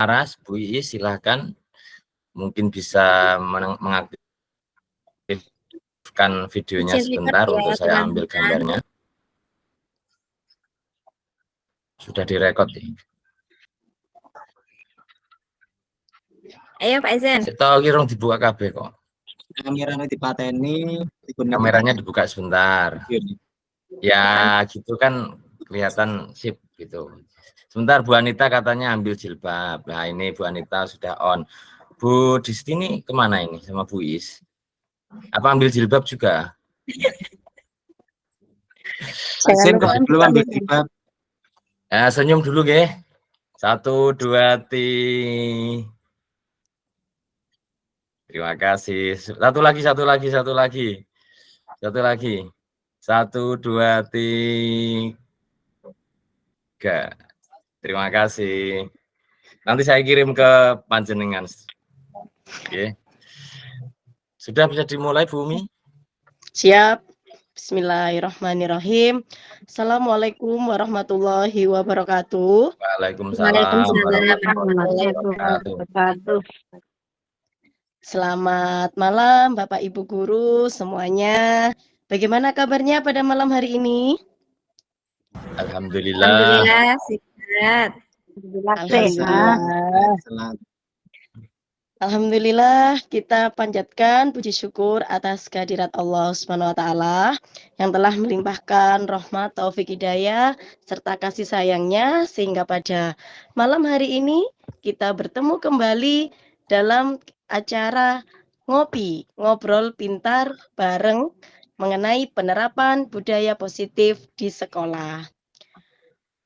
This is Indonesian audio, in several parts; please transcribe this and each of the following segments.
Aras, Bu Iis, silahkan. Mungkin bisa mengaktifkan videonya sebentar untuk saya ambil gambarnya. Sudah direkod ya. Ayo Pak Izen. Saya kira dibuka KB kok. Kameranya dipateni. Kameranya dibuka sebentar. Ya gitu kan kelihatan sip gitu. Sebentar Bu Anita katanya ambil jilbab. Nah ini Bu Anita sudah on. Bu Disti ini kemana ini sama Bu Is? Apa ambil jilbab juga? Saya belum ambil jilbab. Ya, senyum dulu ge. 1, 2, 3. Terima kasih. Satu lagi. 1, 2, 3. Terima kasih. Nanti saya kirim ke panjenengan. Oke. Sudah bisa dimulai, Bu Umi? Siap. Bismillahirrahmanirrahim. Assalamualaikum warahmatullahi wabarakatuh. Waalaikumsalam warahmatullahi wabarakatuh. Selamat malam Bapak Ibu guru semuanya. Bagaimana kabarnya pada malam hari ini? Alhamdulillah. Sehat. Alhamdulillah kita panjatkan puji syukur atas kehadirat Allah Subhanahu wa taala yang telah melimpahkan rahmat, taufik, hidayah serta kasih sayangnya sehingga pada malam hari ini kita bertemu kembali dalam acara ngobrol pintar bareng mengenai penerapan budaya positif di sekolah.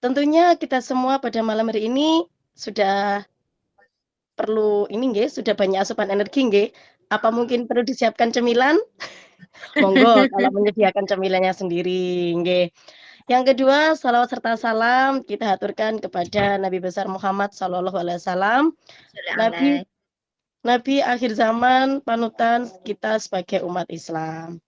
Tentunya kita semua pada malam hari ini sudah perlu ini nggih, sudah banyak asupan energi nggih. Apa mungkin perlu disiapkan cemilan? Monggo kalau menyediakan cemilannya sendiri nggih. Yang kedua, salawat serta salam kita haturkan kepada Nabi besar Muhammad sallallahu alaihi wasallam. Nabi akhir zaman, panutan kita sebagai umat Islam.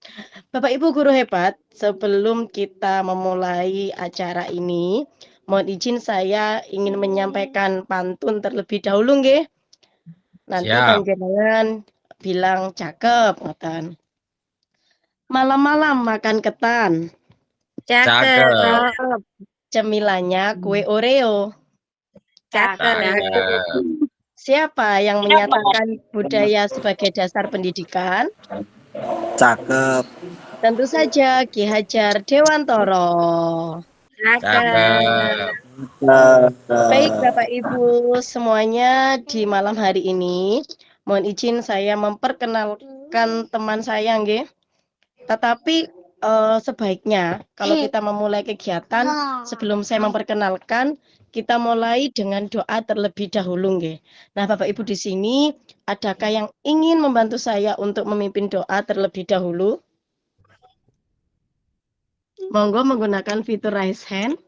Bapak Ibu guru hebat, sebelum kita memulai acara ini, mohon izin saya ingin menyampaikan pantun terlebih dahulu nggih. Nanti panjenengan bilang cakep, ngoten. Malam-malam makan ketan. Cakep. Cemilannya kue Oreo. Cakep. Siapa yang menyatakan budaya sebagai dasar pendidikan? Cakep. Tentu saja Ki Hajar Dewantoro. Cakep. Baik Bapak Ibu semuanya, di malam hari ini mohon izin saya memperkenalkan teman saya nggih. Tetapi sebaiknya kalau kita memulai kegiatan sebelum saya memperkenalkan, kita mulai dengan doa terlebih dahulu nggih. Nah, Bapak Ibu di sini adakah yang ingin membantu saya untuk memimpin doa terlebih dahulu? Monggo menggunakan fitur raise hand.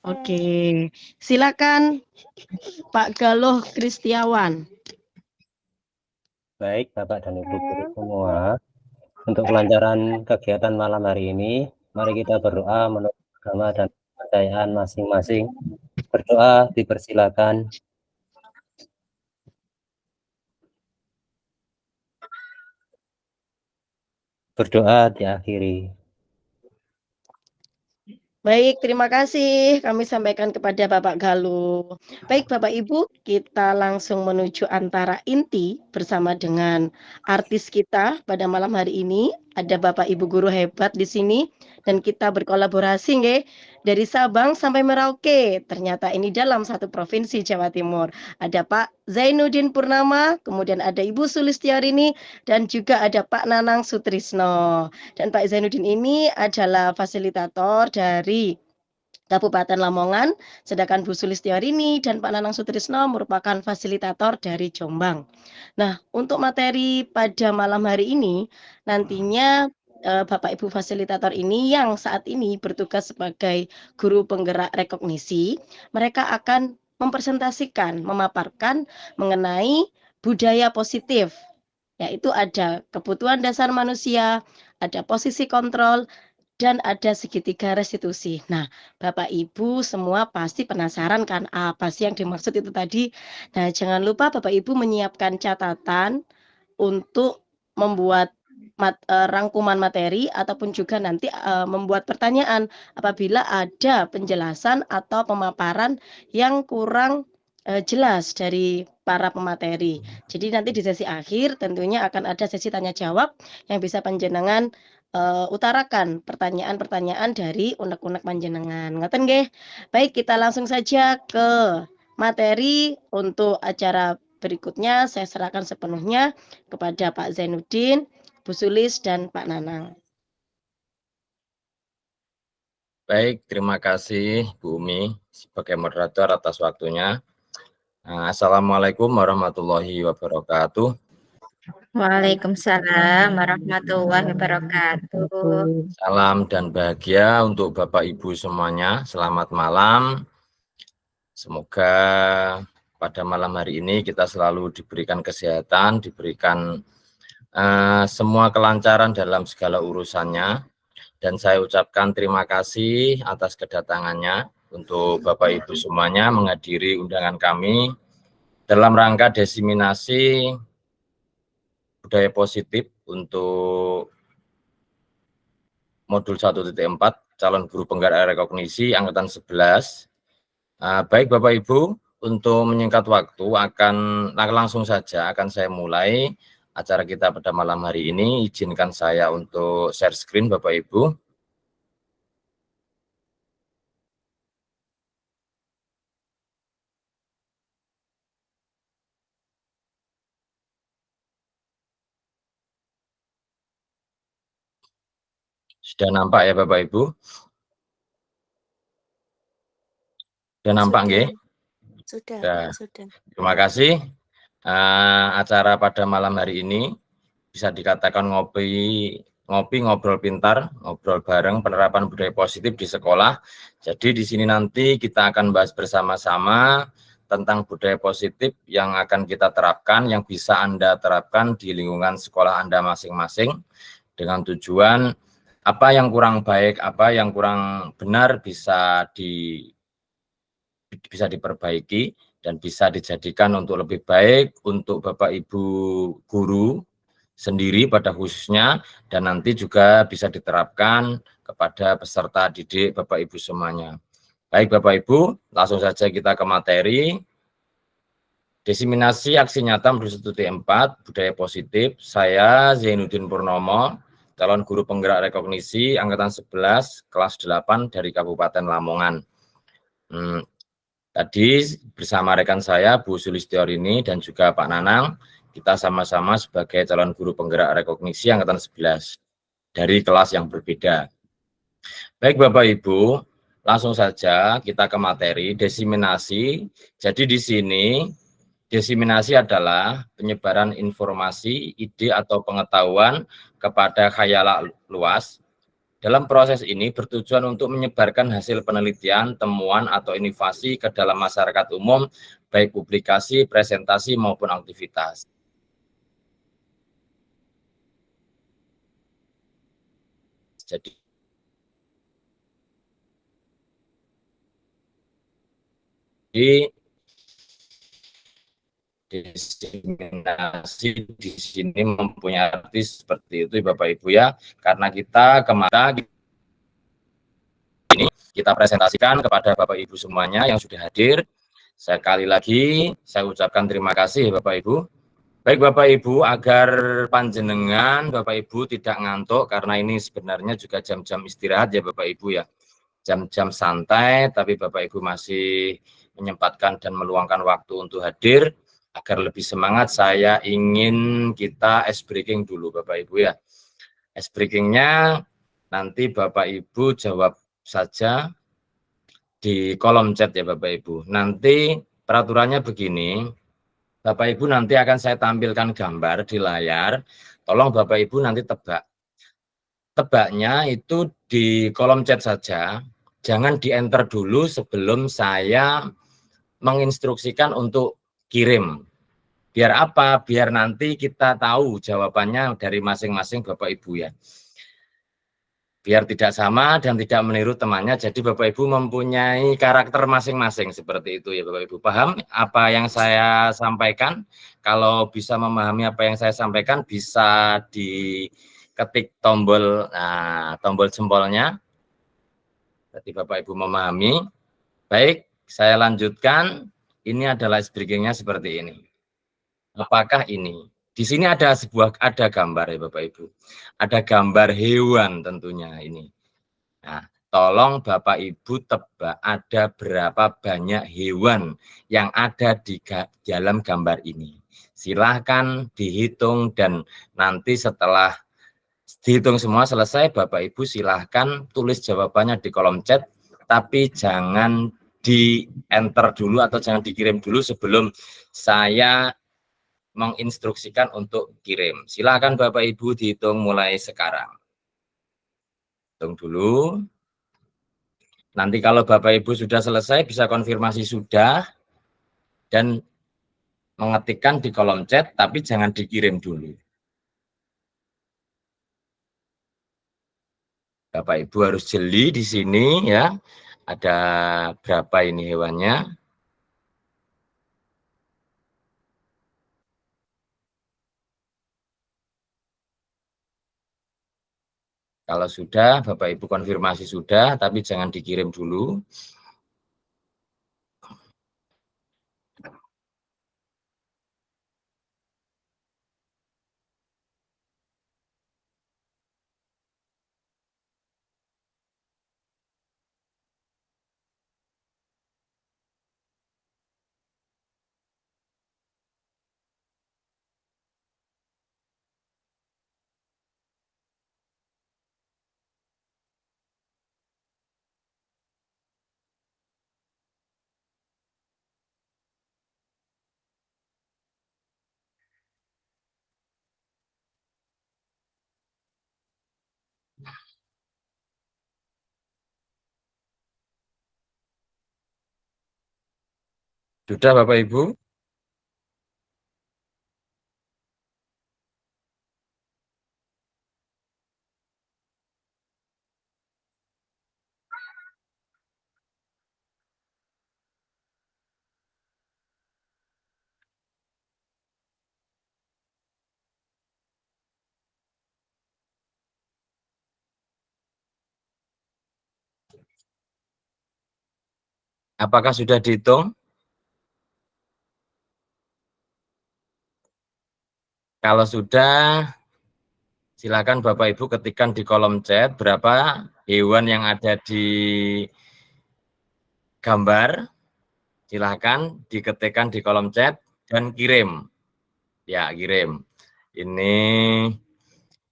Oke, silakan Pak Galuh Kristiawan. Baik, Bapak dan Ibu guru semua, untuk kelancaran kegiatan malam hari ini, mari kita berdoa menurut agama dan kepercayaan masing-masing. Berdoa dipersilakan. Berdoa diakhiri. Baik, terima kasih. Kami sampaikan kepada Bapak Galuh. Baik, Bapak Ibu, kita langsung menuju antara inti bersama dengan artis kita pada malam hari ini. Ada Bapak Ibu guru hebat di sini dan kita berkolaborasi nggih dari Sabang sampai Merauke. Ternyata ini dalam satu provinsi Jawa Timur. Ada Pak Zainuddin Purnama, kemudian ada Ibu Sulistiarini dan juga ada Pak Nanang Sutrisno. Dan Pak Zainuddin ini adalah fasilitator dari Kabupaten Lamongan, sedangkan Bu Sulistiarini dan Pak Nanang Sutrisno merupakan fasilitator dari Jombang. Nah, untuk materi pada malam hari ini, nantinya Bapak Ibu fasilitator ini yang saat ini bertugas sebagai guru penggerak rekognisi, mereka akan mempresentasikan, memaparkan mengenai budaya positif, yaitu ada kebutuhan dasar manusia, ada posisi kontrol, dan ada segitiga restitusi. Nah, Bapak Ibu semua pasti penasaran kan apa sih yang dimaksud itu tadi? Nah, jangan lupa Bapak Ibu menyiapkan catatan untuk membuat rangkuman materi ataupun juga nanti membuat pertanyaan apabila ada penjelasan atau pemaparan yang kurang jelas dari para pemateri. Jadi nanti di sesi akhir tentunya akan ada sesi tanya jawab yang bisa panjenengan utarakan pertanyaan-pertanyaan dari unek-unek panjenengan. Ngoten nggih? Baik, kita langsung saja ke materi untuk acara berikutnya. Saya serahkan sepenuhnya kepada Pak Zainuddin, Bu Sulis, dan Pak Nanang. Baik, terima kasih Bu Umi sebagai moderator atas waktunya. Assalamualaikum warahmatullahi wabarakatuh. Waalaikumsalam warahmatullahi wabarakatuh. Salam dan bahagia untuk Bapak Ibu semuanya. Selamat malam. Semoga pada malam hari ini kita selalu diberikan kesehatan, diberikan semua kelancaran dalam segala urusannya. Dan saya ucapkan terima kasih atas kedatangannya untuk Bapak Ibu semuanya menghadiri undangan kami dalam rangka diseminasi budaya positif untuk modul 1.4 calon guru penggerak rekognisi angkatan 11. Baik Bapak Ibu, untuk menyingkat waktu langsung saja akan saya mulai acara kita pada malam hari ini. Izinkan saya untuk share screen Bapak Ibu. Sudah nampak ya Bapak Ibu? Sudah nampak nggih? Sudah. Terima kasih. Acara pada malam hari ini bisa dikatakan ngobrol pintar, ngobrol bareng penerapan budaya positif di sekolah. Jadi di sini nanti kita akan bahas bersama-sama tentang budaya positif yang akan kita terapkan, yang bisa Anda terapkan di lingkungan sekolah Anda masing-masing dengan tujuan apa yang kurang baik, apa yang kurang benar bisa diperbaiki dan bisa dijadikan untuk lebih baik untuk Bapak Ibu guru sendiri pada khususnya, dan nanti juga bisa diterapkan kepada peserta didik Bapak Ibu semuanya. Baik Bapak Ibu, langsung saja kita ke materi. Diseminasi aksi nyata modul 1.4 budaya positif. Saya Zainuddin Purnomo, calon guru penggerak rekognisi angkatan 11 kelas 8 dari Kabupaten Lamongan. Tadi bersama rekan saya Bu Sulistiorini dan juga Pak Nanang, kita sama-sama sebagai calon guru penggerak rekognisi angkatan 11 dari kelas yang berbeda. Baik Bapak Ibu, langsung saja kita ke materi diseminasi. Jadi di sini diseminasi adalah penyebaran informasi, ide atau pengetahuan kepada khayalak luas. Dalam proses ini bertujuan untuk menyebarkan hasil penelitian, temuan, atau inovasi ke dalam masyarakat umum, baik publikasi, presentasi, maupun aktivitas. Jadi, diseminasi di sini mempunyai arti seperti itu Bapak Ibu ya, karena kita kemarin ini kita presentasikan kepada Bapak Ibu semuanya yang sudah hadir. Sekali lagi saya ucapkan terima kasih Bapak Ibu. Baik Bapak Ibu, agar panjenengan Bapak Ibu tidak ngantuk, karena ini sebenarnya juga jam-jam istirahat ya Bapak Ibu ya, jam-jam santai, tapi Bapak Ibu masih menyempatkan dan meluangkan waktu untuk hadir. Agar lebih semangat, saya ingin kita ice breaking dulu Bapak Ibu ya. Ice breakingnya nanti Bapak Ibu jawab saja di kolom chat ya Bapak Ibu. Nanti peraturannya begini, Bapak Ibu nanti akan saya tampilkan gambar di layar. Tolong Bapak Ibu nanti tebak. Tebaknya itu di kolom chat saja. Jangan di enter dulu sebelum saya menginstruksikan untuk kirim. Biar apa? Biar nanti kita tahu jawabannya dari masing-masing Bapak Ibu ya. biar tidak sama dan tidak meniru temannya. Jadi Bapak Ibu mempunyai karakter masing-masing seperti itu ya Bapak Ibu. Paham apa yang saya sampaikan? Kalau bisa memahami apa yang saya sampaikan, bisa diketik tombol tombol jempolnya. Berarti Bapak Ibu memahami. Baik, saya lanjutkan. Ini adalah breakingnya seperti ini. Apakah ini? Di sini ada gambar ya Bapak Ibu. Ada gambar hewan tentunya ini. Nah, tolong Bapak Ibu tebak ada berapa banyak hewan yang ada di dalam gambar ini. Silahkan dihitung dan nanti setelah dihitung semua selesai Bapak Ibu silahkan tulis jawabannya di kolom chat, tapi jangan di enter dulu atau jangan dikirim dulu sebelum saya menginstruksikan untuk kirim. Silakan Bapak Ibu dihitung mulai sekarang. Hitung dulu. Nanti kalau Bapak Ibu sudah selesai bisa konfirmasi sudah dan mengetikkan di kolom chat, tapi jangan dikirim dulu. Bapak Ibu harus jeli di sini ya. Ada berapa ini hewannya? Kalau sudah, Bapak Ibu konfirmasi sudah, tapi jangan dikirim dulu. Sudah Bapak Ibu? Apakah sudah dihitung? Kalau sudah, silakan Bapak Ibu ketikkan di kolom chat berapa hewan yang ada di gambar. Silakan diketikkan di kolom chat dan kirim. Ya, kirim. Ini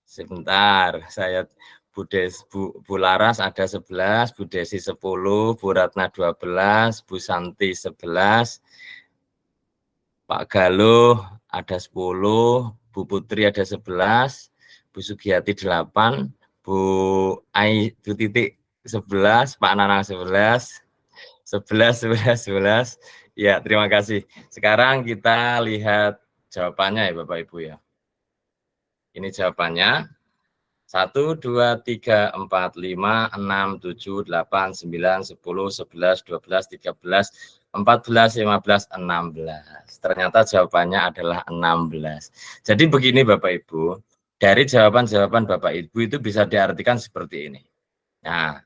sebentar, saya Bu Laras ada 11, Bu Desi 10, Bu Ratna 12, Bu Santi 11, Pak Galuh ada 10, Bu Putri ada 11, Bu Sugiyati 8, Bu Titik 11, Pak Nanang 11, 11. Ya, terima kasih. Sekarang kita lihat jawabannya ya Bapak Ibu ya. Ini jawabannya. 1, 2, 3, 4, 5, 6, 7, 8, 9, 10, 11, 12, 13, 14, 15, 16. Ternyata jawabannya adalah 16. Jadi begini Bapak Ibu, dari jawaban-jawaban Bapak Ibu itu bisa diartikan seperti ini. Nah,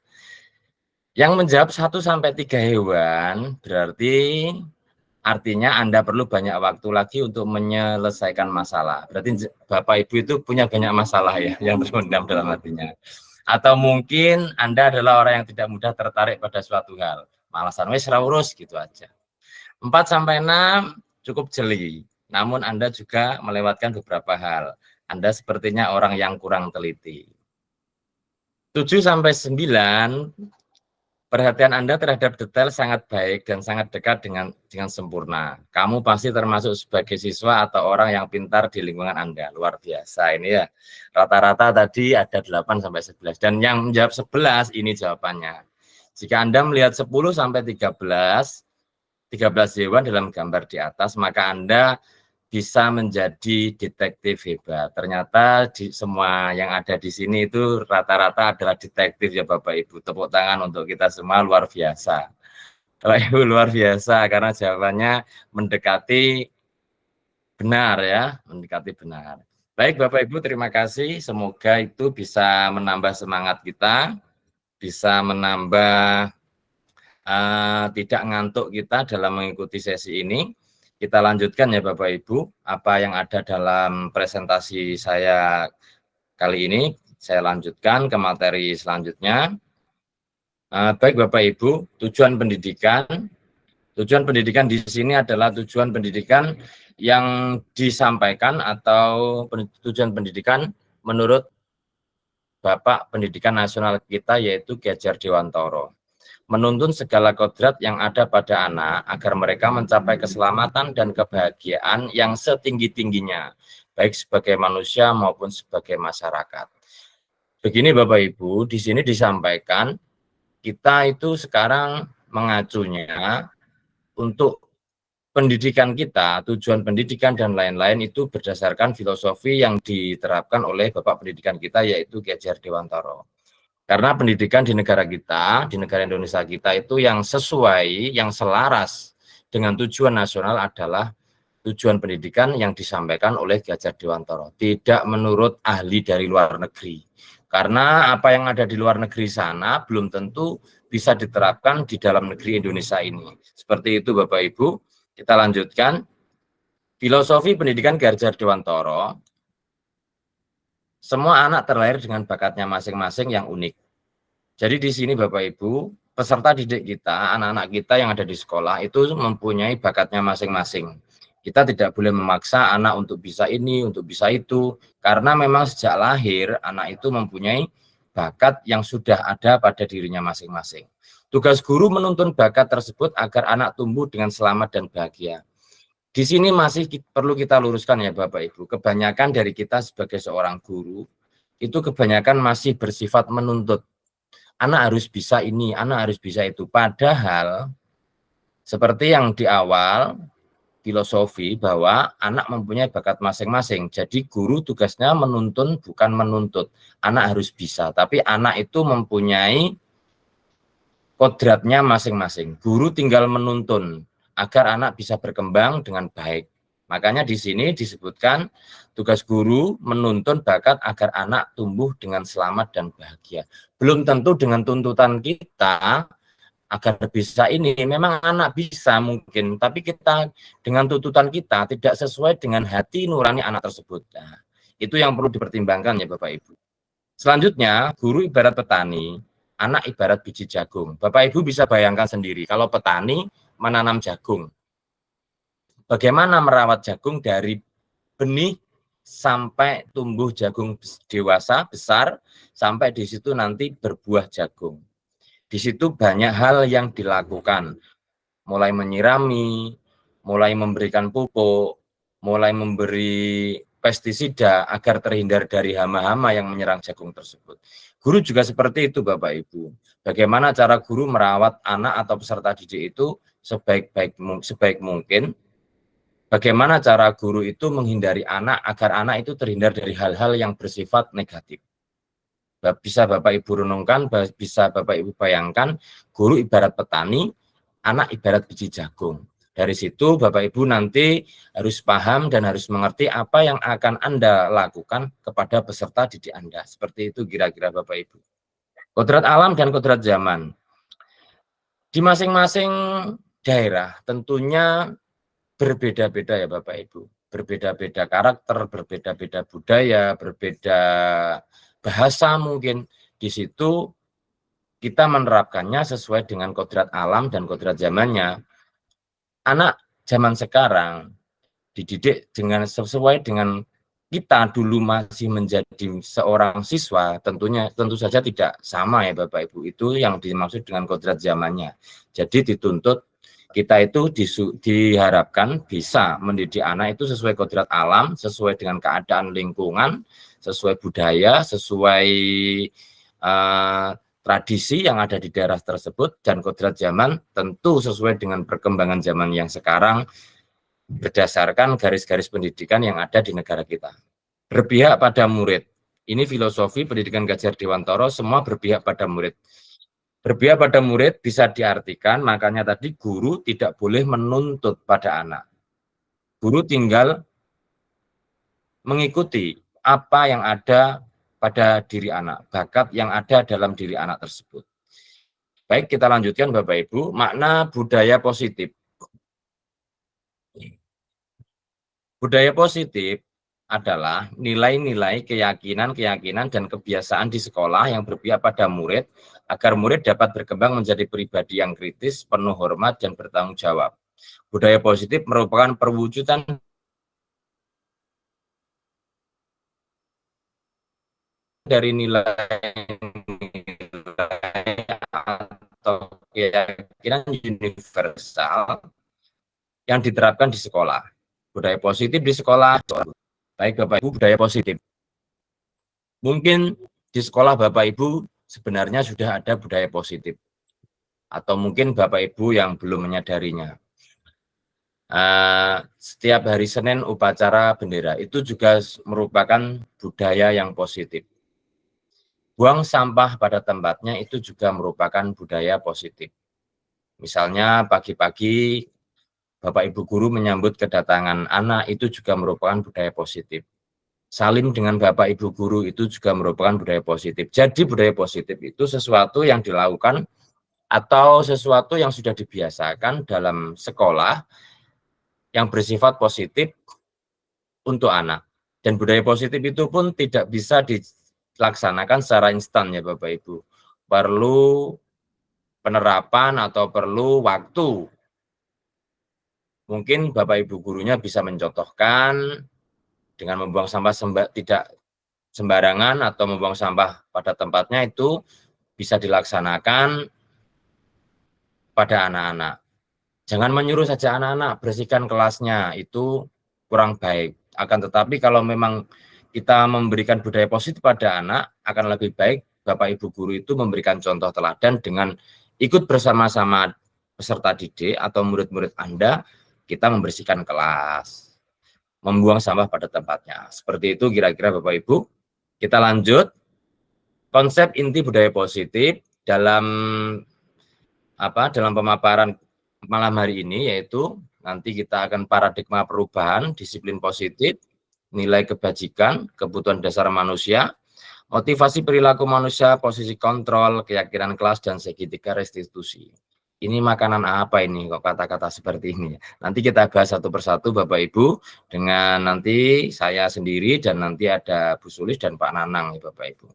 yang menjawab 1 sampai 3 hewan berarti artinya Anda perlu banyak waktu lagi untuk menyelesaikan masalah. Berarti Bapak Ibu itu punya banyak masalah ya yang terpendam dalam hatinya. Atau mungkin Anda adalah orang yang tidak mudah tertarik pada suatu hal. Malasan wis ra urus gitu aja. 4 sampai 6 cukup jeli. Namun Anda juga melewatkan beberapa hal. Anda sepertinya orang yang kurang teliti. 7 sampai 9 perhatian Anda terhadap detail sangat baik dan sangat dekat dengan sempurna. Kamu pasti termasuk sebagai siswa atau orang yang pintar di lingkungan Anda. Luar biasa ini ya. Rata-rata tadi ada 8 sampai 11 dan yang menjawab 11 ini jawabannya. Jika Anda melihat 10 sampai 13 hewan dalam gambar di atas, maka Anda bisa menjadi detektif hebat. Ternyata semua yang ada di sini itu rata-rata adalah detektif ya Bapak Ibu. Tepuk tangan untuk kita semua, luar biasa. Bapak Ibu luar biasa karena jawabannya mendekati benar ya, mendekati benar. Baik Bapak Ibu, terima kasih. Semoga itu bisa menambah semangat kita, bisa menambah tidak ngantuk kita dalam mengikuti sesi ini. Kita lanjutkan ya Bapak Ibu, apa yang ada dalam presentasi saya kali ini, saya lanjutkan ke materi selanjutnya. Baik Bapak Ibu, tujuan pendidikan di sini adalah tujuan pendidikan yang disampaikan atau tujuan pendidikan menurut Bapak Pendidikan Nasional kita yaitu Ki Hajar Dewantoro. Menuntun segala kodrat yang ada pada anak agar mereka mencapai keselamatan dan kebahagiaan yang setinggi-tingginya, baik sebagai manusia maupun sebagai masyarakat. Begini Bapak Ibu, di sini disampaikan kita itu sekarang mengacunya untuk pendidikan kita, tujuan pendidikan dan lain-lain itu berdasarkan filosofi yang diterapkan oleh Bapak Pendidikan kita yaitu Ki Hajar Dewantoro. Karena pendidikan di negara kita, di negara Indonesia kita itu yang sesuai, yang selaras dengan tujuan nasional adalah tujuan pendidikan yang disampaikan oleh Ki Hajar Dewantoro. Tidak menurut ahli dari luar negeri. Karena apa yang ada di luar negeri sana belum tentu bisa diterapkan di dalam negeri Indonesia ini. Seperti itu Bapak Ibu. Kita lanjutkan. Filosofi pendidikan Ki Hajar Dewantoro. Semua anak terlahir dengan bakatnya masing-masing yang unik. Jadi di sini Bapak Ibu, peserta didik kita, anak-anak kita yang ada di sekolah itu mempunyai bakatnya masing-masing. Kita tidak boleh memaksa anak untuk bisa ini, untuk bisa itu, karena memang sejak lahir anak itu mempunyai bakat yang sudah ada pada dirinya masing-masing. Tugas guru menuntun bakat tersebut agar anak tumbuh dengan selamat dan bahagia. Di sini masih perlu kita luruskan ya Bapak Ibu, kebanyakan dari kita sebagai seorang guru, itu kebanyakan masih bersifat menuntut. Anak harus bisa ini, anak harus bisa itu. Padahal, seperti yang di awal, filosofi bahwa anak mempunyai bakat masing-masing. Jadi guru tugasnya menuntun bukan menuntut. Anak harus bisa, tapi anak itu mempunyai kodratnya masing-masing. Guru tinggal menuntun agar anak bisa berkembang dengan baik. Makanya di sini disebutkan tugas guru menuntun bakat agar anak tumbuh dengan selamat dan bahagia. Belum tentu dengan tuntutan kita agar bisa ini, memang anak bisa mungkin, tapi kita dengan tuntutan kita tidak sesuai dengan hati nurani anak tersebut. Nah, itu yang perlu dipertimbangkan ya Bapak Ibu. Selanjutnya, guru ibarat petani, anak ibarat biji jagung. Bapak Ibu bisa bayangkan sendiri, kalau petani menanam jagung, bagaimana merawat jagung dari benih sampai tumbuh jagung dewasa, besar, sampai di situ nanti berbuah jagung. Di situ banyak hal yang dilakukan, mulai menyirami, mulai memberikan pupuk, mulai memberi pestisida agar terhindar dari hama-hama yang menyerang jagung tersebut. Guru juga seperti itu Bapak Ibu. Bagaimana cara guru merawat anak atau peserta didik itu sebaik mungkin. Bagaimana cara guru itu menghindari anak agar anak itu terhindar dari hal-hal yang bersifat negatif. Bisa Bapak Ibu renungkan, bisa Bapak Ibu bayangkan, guru ibarat petani, anak ibarat biji jagung. Dari situ Bapak Ibu nanti harus paham dan harus mengerti apa yang akan Anda lakukan kepada peserta didik Anda. Seperti itu kira-kira Bapak Ibu. Kodrat alam dan kodrat zaman. Di masing-masing daerah tentunya berbeda-beda ya Bapak Ibu. Berbeda-beda karakter, berbeda-beda budaya, berbeda bahasa mungkin. Di situ kita menerapkannya sesuai dengan kodrat alam dan kodrat zamannya. Anak zaman sekarang dididik dengan sesuai dengan kita dulu masih menjadi seorang siswa, tentu saja tidak sama ya Bapak Ibu. Itu yang dimaksud dengan kodrat zamannya. Jadi dituntut kita itu diharapkan bisa mendidik anak itu sesuai kodrat alam, sesuai dengan keadaan lingkungan, sesuai budaya, sesuai tradisi yang ada di daerah tersebut, dan kodrat zaman tentu sesuai dengan perkembangan zaman yang sekarang, berdasarkan garis-garis pendidikan yang ada di negara kita. Berpihak pada murid. Ini filosofi pendidikan Gadjah Dewantara, semua berpihak pada murid. Berpihak pada murid bisa diartikan, makanya tadi guru tidak boleh menuntut pada anak. Guru tinggal mengikuti apa yang ada pada diri anak, bakat yang ada dalam diri anak tersebut. Baik, kita lanjutkan Bapak Ibu, makna budaya positif. Budaya positif adalah nilai-nilai, keyakinan-keyakinan, dan kebiasaan di sekolah yang berpihak pada murid, agar murid dapat berkembang menjadi pribadi yang kritis, penuh hormat, dan bertanggung jawab. Budaya positif merupakan perwujudan dari nilai-nilai atau keyakinan universal yang diterapkan di sekolah. Budaya positif di sekolah. Baik Bapak Ibu, budaya positif. Mungkin di sekolah Bapak Ibu sebenarnya sudah ada budaya positif. Atau mungkin Bapak Ibu yang belum menyadarinya. Setiap hari Senin upacara bendera itu juga merupakan budaya yang positif. Buang sampah pada tempatnya itu juga merupakan budaya positif. Misalnya pagi-pagi Bapak Ibu guru menyambut kedatangan anak itu juga merupakan budaya positif. Salim dengan Bapak Ibu guru itu juga merupakan budaya positif. Jadi budaya positif itu sesuatu yang dilakukan atau sesuatu yang sudah dibiasakan dalam sekolah yang bersifat positif untuk anak. Dan budaya positif itu pun tidak bisa dilaksanakan secara instan ya Bapak Ibu. Perlu penerapan atau perlu waktu. Mungkin Bapak Ibu gurunya bisa mencontohkan dengan membuang sampah tidak sembarangan atau membuang sampah pada tempatnya itu bisa dilaksanakan pada anak-anak. Jangan menyuruh saja anak-anak bersihkan kelasnya, itu kurang baik. Akan tetapi kalau memang kita memberikan budaya positif pada anak, akan lebih baik Bapak Ibu guru itu memberikan contoh teladan dengan ikut bersama-sama peserta didik atau murid-murid Anda, kita membersihkan kelas, membuang sampah pada tempatnya. Seperti itu kira-kira Bapak Ibu. Kita lanjut. Konsep inti budaya positif dalam pemaparan malam hari ini yaitu nanti kita akan paradigma perubahan, disiplin positif, nilai kebajikan, kebutuhan dasar manusia, motivasi perilaku manusia, posisi kontrol, keyakinan kelas, dan segitiga restitusi. Ini makanan apa ini kok kata-kata seperti ini? Nanti kita bahas satu persatu Bapak Ibu dengan nanti saya sendiri dan nanti ada Bu Sulis dan Pak Nanang ya Bapak Ibu.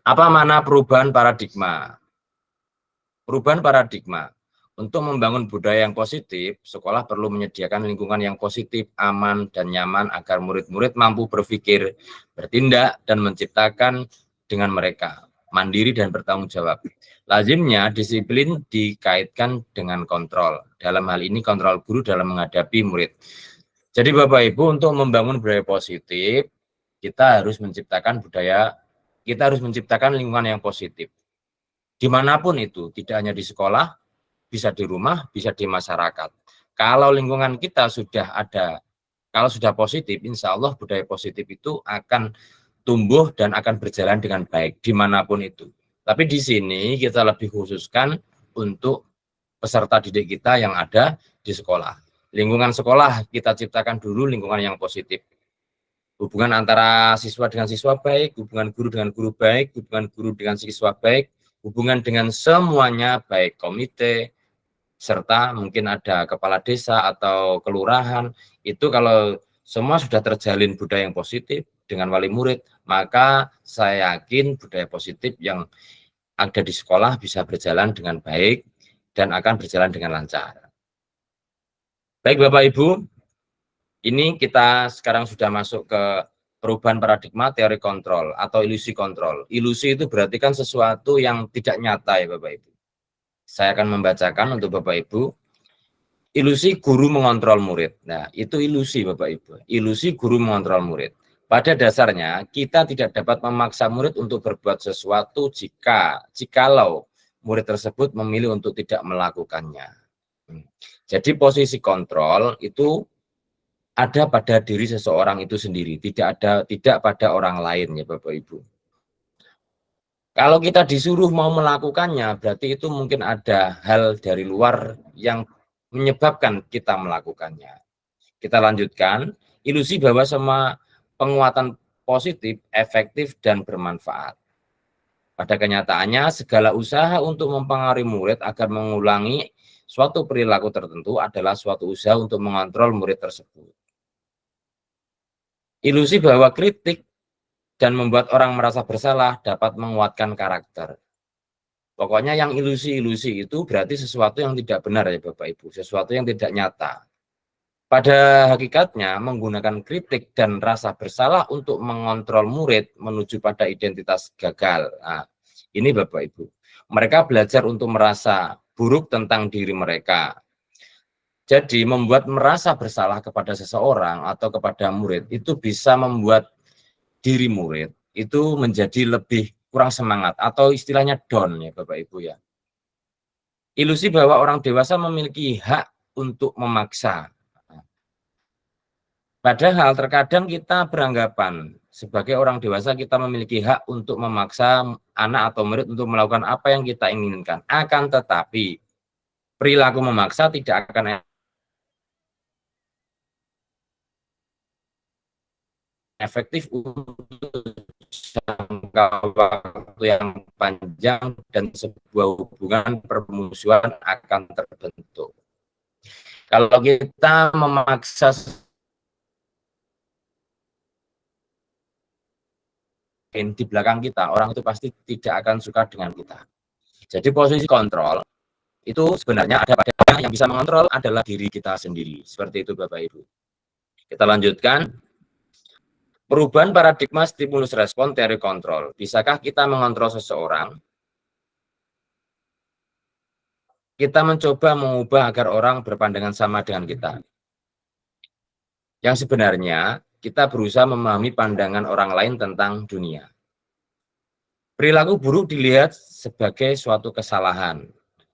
Apa makna perubahan paradigma? Perubahan paradigma. Untuk membangun budaya yang positif, sekolah perlu menyediakan lingkungan yang positif, aman, dan nyaman agar murid-murid mampu berpikir, bertindak, dan menciptakan dengan mereka, mandiri dan bertanggung jawab. Lazimnya disiplin dikaitkan dengan kontrol. Dalam hal ini kontrol guru dalam menghadapi murid. Jadi Bapak Ibu untuk membangun budaya positif, kita harus menciptakan lingkungan yang positif. Dimanapun itu, tidak hanya di sekolah, bisa di rumah, bisa di masyarakat. Kalau lingkungan kita sudah ada, kalau sudah positif, insya Allah budaya positif itu akan tumbuh dan akan berjalan dengan baik dimanapun itu. Tapi di sini kita lebih khususkan untuk peserta didik kita yang ada di sekolah. Lingkungan sekolah kita ciptakan dulu lingkungan yang positif. Hubungan antara siswa dengan siswa baik, hubungan guru dengan guru baik, hubungan guru dengan siswa baik, hubungan dengan semuanya baik, komite, serta mungkin ada kepala desa atau kelurahan. Itu kalau semua sudah terjalin budaya yang positif dengan wali murid, maka saya yakin budaya positif yang ada di sekolah bisa berjalan dengan baik dan akan berjalan dengan lancar. Baik Bapak Ibu, ini kita sekarang sudah masuk ke perubahan paradigma teori kontrol atau ilusi kontrol. Ilusi itu berarti kan sesuatu yang tidak nyata ya Bapak Ibu. Saya akan membacakan untuk Bapak Ibu. Ilusi guru mengontrol murid. Nah, itu ilusi Bapak Ibu. Ilusi guru mengontrol murid. Pada dasarnya, kita tidak dapat memaksa murid untuk berbuat sesuatu jikalau murid tersebut memilih untuk tidak melakukannya. Jadi posisi kontrol itu ada pada diri seseorang itu sendiri, tidak pada orang lain ya Bapak Ibu. Kalau kita disuruh mau melakukannya, berarti itu mungkin ada hal dari luar yang menyebabkan kita melakukannya. Kita lanjutkan, ilusi bahwa semua penguatan positif, efektif, dan bermanfaat. Pada kenyataannya, segala usaha untuk mempengaruhi murid agar mengulangi suatu perilaku tertentu adalah suatu usaha untuk mengontrol murid tersebut. Ilusi bahwa kritik dan membuat orang merasa bersalah dapat menguatkan karakter. Pokoknya yang ilusi-ilusi itu berarti sesuatu yang tidak benar ya Bapak Ibu, sesuatu yang tidak nyata. Pada hakikatnya menggunakan kritik dan rasa bersalah untuk mengontrol murid menuju pada identitas gagal. Nah, ini Bapak Ibu. Mereka belajar untuk merasa buruk tentang diri mereka. Jadi membuat merasa bersalah kepada seseorang atau kepada murid itu bisa membuat diri murid itu menjadi lebih kurang semangat atau istilahnya down ya Bapak Ibu ya. Ilusi bahwa orang dewasa memiliki hak untuk memaksa. Padahal terkadang kita beranggapan sebagai orang dewasa kita memiliki hak untuk memaksa anak atau murid untuk melakukan apa yang kita inginkan. Akan tetapi perilaku memaksa tidak akan efektif untuk jangka waktu yang panjang dan sebuah hubungan permusuhan akan terbentuk. Kalau kita memaksa di belakang kita, orang itu pasti tidak akan suka dengan kita. Jadi posisi kontrol itu sebenarnya ada pada yang bisa mengontrol adalah diri kita sendiri. Seperti itu Bapak Ibu. Kita lanjutkan. Perubahan paradigma stimulus respon teori kontrol. Bisakah kita mengontrol seseorang? Kita mencoba mengubah agar orang berpandangan sama dengan kita. Yang sebenarnya kita berusaha memahami pandangan orang lain tentang dunia. Perilaku buruk dilihat sebagai suatu kesalahan.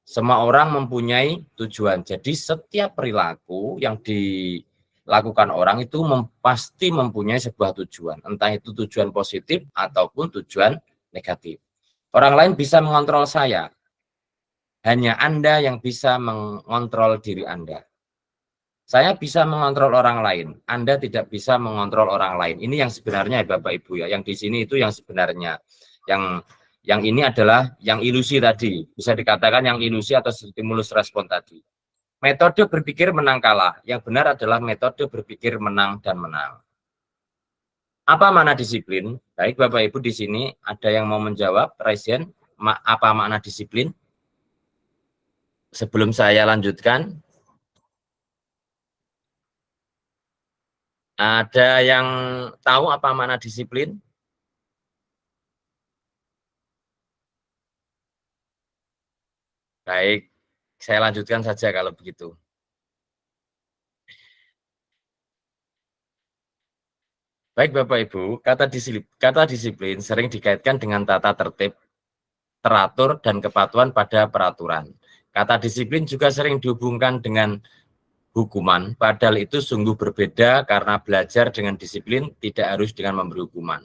Semua orang mempunyai tujuan. Jadi setiap perilaku yang dilakukan orang itu pasti mempunyai sebuah tujuan. Entah itu tujuan positif ataupun tujuan negatif. Orang lain bisa mengontrol saya. Hanya Anda yang bisa mengontrol diri Anda. Saya bisa mengontrol orang lain. Anda tidak bisa mengontrol orang lain. Ini yang sebenarnya Bapak Ibu ya. Yang di sini itu yang sebenarnya. Yang ini adalah yang ilusi tadi. Bisa dikatakan yang ilusi atau stimulus respon tadi. Metode berpikir menang kalah. Yang benar adalah metode berpikir menang dan menang. Apa makna disiplin? Baik Bapak Ibu di sini ada yang mau menjawab. Raisen, apa makna disiplin? Sebelum saya lanjutkan. Ada yang tahu apa makna disiplin? Baik, saya lanjutkan saja kalau begitu. Baik Bapak Ibu, kata disiplin sering dikaitkan dengan tata tertib, teratur, dan kepatuhan pada peraturan. Kata disiplin juga sering dihubungkan dengan hukuman, padahal itu sungguh berbeda karena belajar dengan disiplin tidak harus dengan memberi hukuman.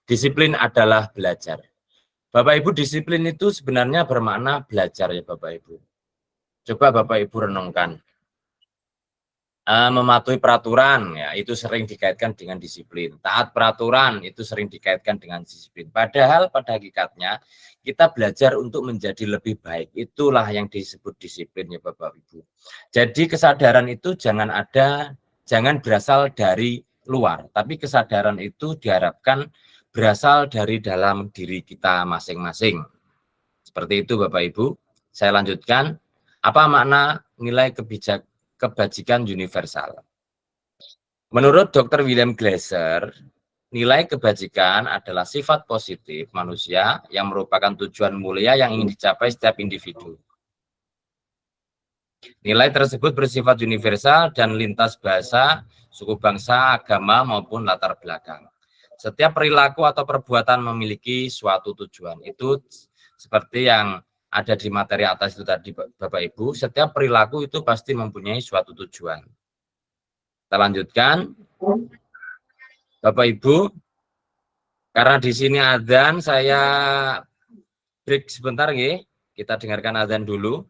Disiplin adalah belajar. Bapak Ibu, disiplin itu sebenarnya bermakna belajar ya Bapak Ibu. Coba Bapak Ibu renungkan. Mematuhi peraturan ya itu sering dikaitkan dengan disiplin. Taat peraturan itu sering dikaitkan dengan disiplin. Padahal pada hakikatnya kita belajar untuk menjadi lebih baik. Itulah yang disebut disiplin ya Bapak Ibu. Jadi kesadaran itu jangan berasal dari luar, tapi kesadaran itu diharapkan berasal dari dalam diri kita masing-masing. Seperti itu Bapak Ibu. Saya lanjutkan. Apa makna nilai kebajikan universal? Menurut Dr. William Glasser, nilai kebajikan adalah sifat positif manusia yang merupakan tujuan mulia yang ingin dicapai setiap individu. Nilai tersebut bersifat universal dan lintas bahasa, suku bangsa, agama, maupun latar belakang. Setiap perilaku atau perbuatan memiliki suatu tujuan. Itu seperti yang ada di materi atas itu tadi Bapak Ibu, setiap perilaku itu pasti mempunyai suatu tujuan. Kita lanjutkan. Bapak Ibu, karena di sini adzan, saya break sebentar ya. Kita dengarkan adzan dulu.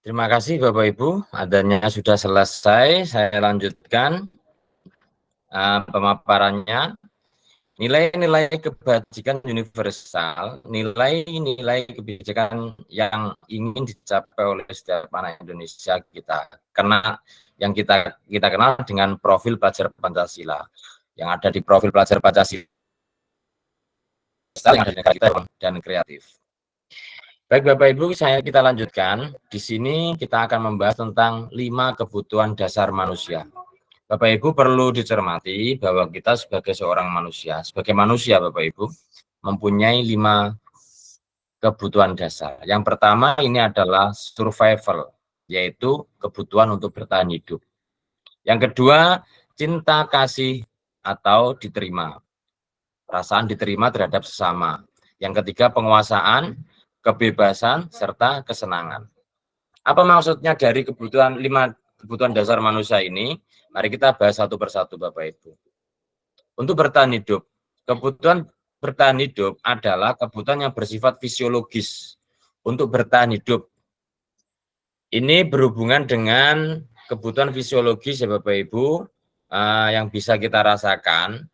Terima kasih Bapak Ibu, adanya sudah selesai. Saya lanjutkan pemaparannya. Nilai-nilai kebajikan universal, nilai-nilai kebijakan yang ingin dicapai oleh setiap anak Indonesia kita. Karena yang kita kenal dengan profil pelajar Pancasila. Yang ada di profil pelajar Pancasila yang ada di negara kita dan kreatif. Baik Bapak Ibu, kita lanjutkan. Di sini kita akan membahas tentang 5 kebutuhan dasar manusia. Bapak Ibu perlu dicermati bahwa kita sebagai seorang manusia, Bapak Ibu, mempunyai 5 kebutuhan dasar. Yang pertama ini adalah survival, yaitu kebutuhan untuk bertahan hidup. Yang kedua, cinta kasih atau diterima, perasaan diterima terhadap sesama. Yang ketiga, penguasaan, kebebasan, serta kesenangan. Apa maksudnya dari 5 kebutuhan dasar manusia ini? Mari kita bahas satu persatu Bapak Ibu. Untuk bertahan hidup, kebutuhan bertahan hidup adalah kebutuhan yang bersifat fisiologis. Untuk bertahan hidup, ini berhubungan dengan kebutuhan fisiologis ya Bapak Ibu, yang bisa kita rasakan.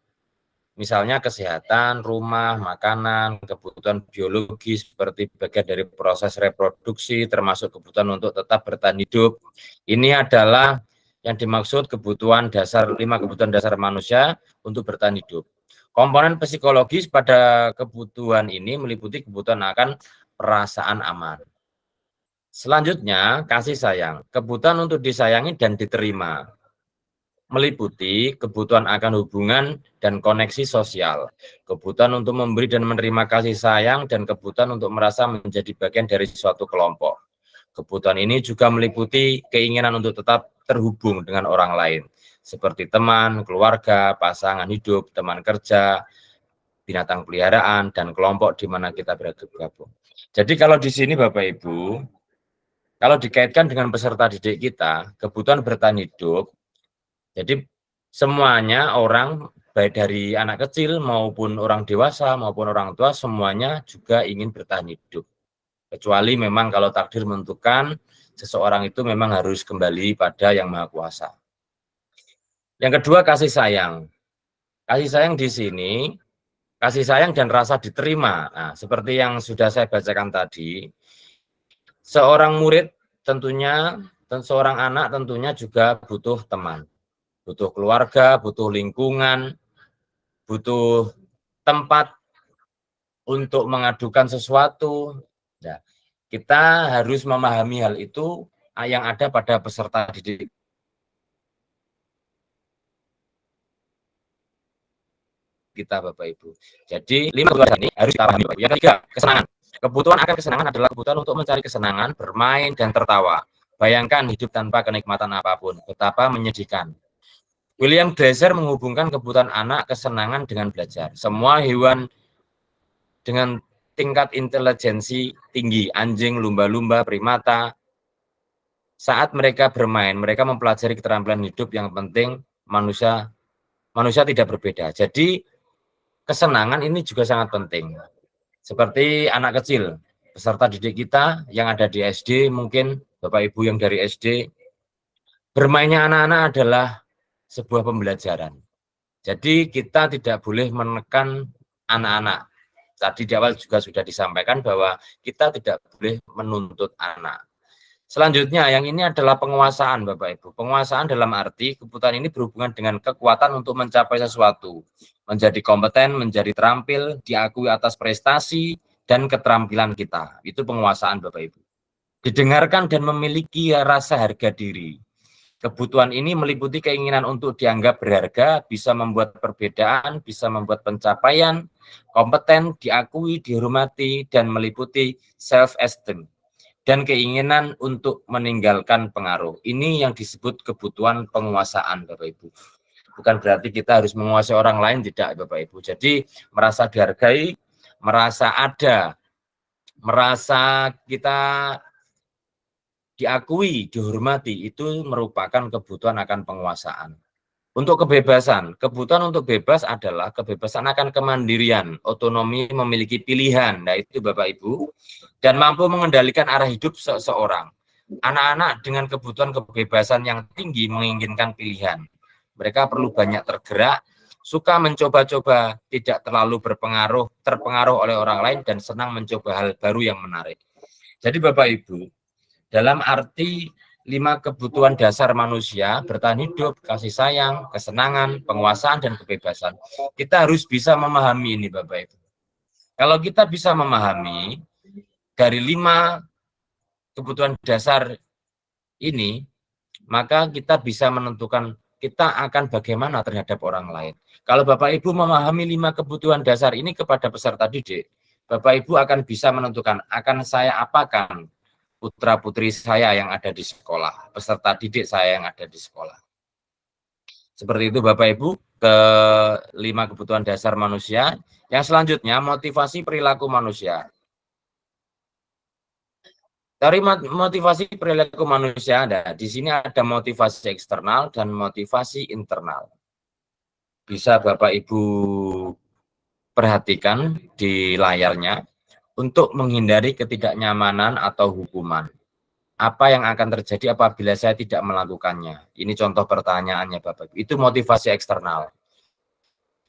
Misalnya kesehatan, rumah, makanan, kebutuhan biologis seperti bagian dari proses reproduksi, termasuk kebutuhan untuk tetap bertahan hidup. Ini adalah yang dimaksud kebutuhan dasar, 5 kebutuhan dasar manusia untuk bertahan hidup. Komponen psikologis pada kebutuhan ini meliputi kebutuhan akan perasaan aman. Selanjutnya, kasih sayang. Kebutuhan untuk disayangi dan diterima. Meliputi kebutuhan akan hubungan dan koneksi sosial, kebutuhan untuk memberi dan menerima kasih sayang, dan kebutuhan untuk merasa menjadi bagian dari suatu kelompok. Kebutuhan ini juga meliputi keinginan untuk tetap terhubung dengan orang lain, seperti teman, keluarga, pasangan hidup, teman kerja, binatang peliharaan, dan kelompok di mana kita bergabung. Jadi kalau di sini Bapak Ibu, kalau dikaitkan dengan peserta didik kita, kebutuhan bertahan hidup, jadi semuanya orang, baik dari anak kecil maupun orang dewasa maupun orang tua, semuanya juga ingin bertahan hidup. Kecuali memang kalau takdir menentukan seseorang itu memang harus kembali pada Yang Maha Kuasa. Yang kedua, kasih sayang. Kasih sayang di sini, kasih sayang dan rasa diterima. Nah, seperti yang sudah saya bacakan tadi, seorang murid tentunya, dan seorang anak tentunya juga butuh teman. Butuh keluarga, butuh lingkungan, butuh tempat untuk mengadukan sesuatu. Nah, kita harus memahami hal itu yang ada pada peserta didik kita, Bapak Ibu. Jadi 5 kebutuhan ini harus kita pahami. Yang ketiga, kesenangan. Kebutuhan akan kesenangan adalah kebutuhan untuk mencari kesenangan, bermain dan tertawa. Bayangkan hidup tanpa kenikmatan apapun, betapa menyedihkan. William Glasser menghubungkan kebutuhan anak kesenangan dengan belajar. Semua hewan dengan tingkat intelijensi tinggi, anjing, lumba-lumba, primata, saat mereka bermain, mereka mempelajari keterampilan hidup yang penting manusia tidak berbeda. Jadi kesenangan ini juga sangat penting. Seperti anak kecil, peserta didik kita yang ada di SD, mungkin Bapak Ibu yang dari SD, bermainnya anak-anak adalah sebuah pembelajaran. Jadi kita tidak boleh menekan anak-anak. Tadi di awal juga sudah disampaikan bahwa kita tidak boleh menuntut anak. Selanjutnya, yang ini adalah penguasaan, Bapak Ibu. Penguasaan dalam arti kebutuhan ini berhubungan dengan kekuatan untuk mencapai sesuatu, menjadi kompeten, menjadi terampil, diakui atas prestasi dan keterampilan kita. Itu penguasaan, Bapak Ibu. Didengarkan dan memiliki rasa harga diri. Kebutuhan ini meliputi keinginan untuk dianggap berharga, bisa membuat perbedaan, bisa membuat pencapaian, kompeten, diakui, dihormati, dan meliputi self-esteem, dan keinginan untuk meninggalkan pengaruh. Ini yang disebut kebutuhan penguasaan, Bapak Ibu. Bukan berarti kita harus menguasai orang lain, tidak, Bapak Ibu. Jadi merasa dihargai, merasa ada, merasa kita diakui, dihormati, itu merupakan kebutuhan akan penguasaan. Untuk kebebasan, kebutuhan untuk bebas adalah kebebasan akan kemandirian, otonomi, memiliki pilihan, nah itu Bapak Ibu, dan mampu mengendalikan arah hidup seseorang. Anak-anak dengan kebutuhan kebebasan yang tinggi menginginkan pilihan. Mereka perlu banyak tergerak, suka mencoba-coba, tidak terlalu terpengaruh oleh orang lain, dan senang mencoba hal baru yang menarik. Jadi Bapak Ibu, dalam arti 5 kebutuhan dasar manusia, bertahan hidup, kasih sayang, kesenangan, penguasaan, dan kebebasan, kita harus bisa memahami ini, Bapak Ibu. Kalau kita bisa memahami dari 5 kebutuhan dasar ini, maka kita bisa menentukan kita akan bagaimana terhadap orang lain. Kalau Bapak Ibu memahami 5 kebutuhan dasar ini kepada peserta didik, Bapak Ibu akan bisa menentukan akan saya apakan putra-putri saya yang ada di sekolah, peserta didik saya yang ada di sekolah. Seperti itu Bapak Ibu, ke 5 kebutuhan dasar manusia. Yang selanjutnya, motivasi perilaku manusia. Dari motivasi perilaku manusia, di sini ada motivasi eksternal dan motivasi internal. Bisa Bapak Ibu perhatikan di layarnya. Untuk menghindari ketidaknyamanan atau hukuman. Apa yang akan terjadi apabila saya tidak melakukannya? Ini contoh pertanyaannya Bapak. Itu motivasi eksternal.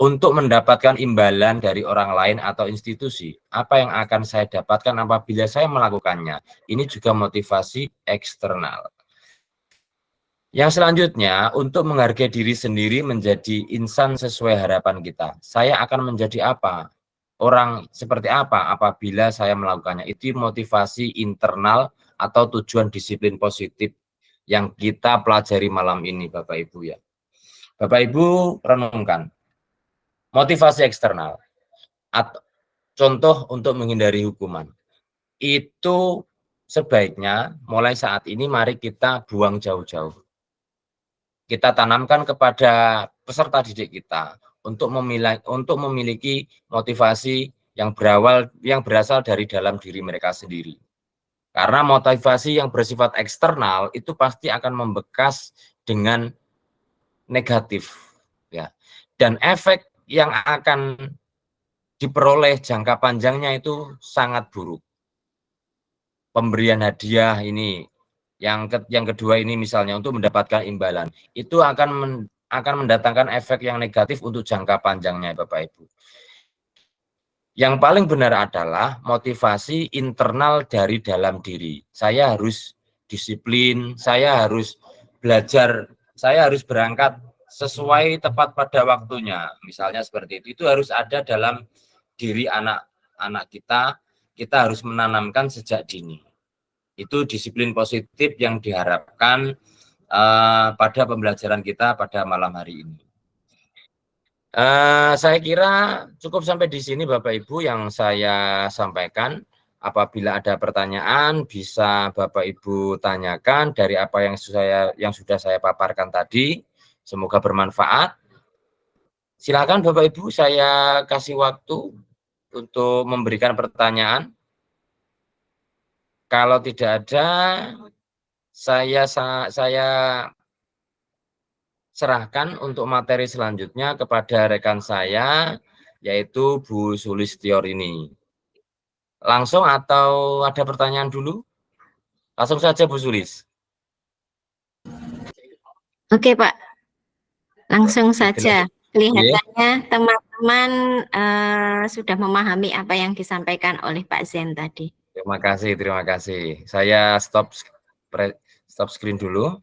Untuk mendapatkan imbalan dari orang lain atau institusi, apa yang akan saya dapatkan apabila saya melakukannya? Ini juga motivasi eksternal. Yang selanjutnya, untuk menghargai diri sendiri menjadi insan sesuai harapan kita. Saya akan menjadi apa? Orang seperti apa apabila saya melakukannya? Itu motivasi internal atau tujuan disiplin positif yang kita pelajari malam ini, Bapak Ibu ya. Bapak Ibu renungkan motivasi eksternal atau contoh untuk menghindari hukuman. Itu sebaiknya mulai saat ini mari kita buang jauh-jauh. Kita tanamkan kepada peserta didik kita untuk memiliki motivasi yang berasal dari dalam diri mereka sendiri. Karena motivasi yang bersifat eksternal itu pasti akan membekas dengan negatif ya. Dan efek yang akan diperoleh jangka panjangnya itu sangat buruk. Pemberian hadiah ini, yang kedua ini misalnya untuk mendapatkan imbalan, itu akan mendatangkan efek yang negatif untuk jangka panjangnya, Bapak Ibu. Yang paling benar adalah motivasi internal dari dalam diri. Saya harus disiplin, saya harus belajar, saya harus berangkat sesuai tepat pada waktunya. Misalnya seperti itu harus ada dalam diri anak-anak kita harus menanamkan sejak dini. Itu disiplin positif yang diharapkan pada pembelajaran kita pada malam hari ini. Saya kira cukup sampai di sini Bapak Ibu yang saya sampaikan. Apabila ada pertanyaan bisa Bapak Ibu tanyakan dari apa yang sudah saya paparkan tadi. Semoga bermanfaat. Silakan Bapak Ibu, saya kasih waktu untuk memberikan pertanyaan. Kalau tidak ada, saya serahkan untuk materi selanjutnya kepada rekan saya, yaitu Bu Sulistiorini. Langsung atau ada pertanyaan dulu? Langsung saja Bu Sulis. Oke Pak, langsung saja. Kelihatannya teman-teman sudah memahami apa yang disampaikan oleh Pak Zen tadi. Terima kasih. Saya stop screen dulu.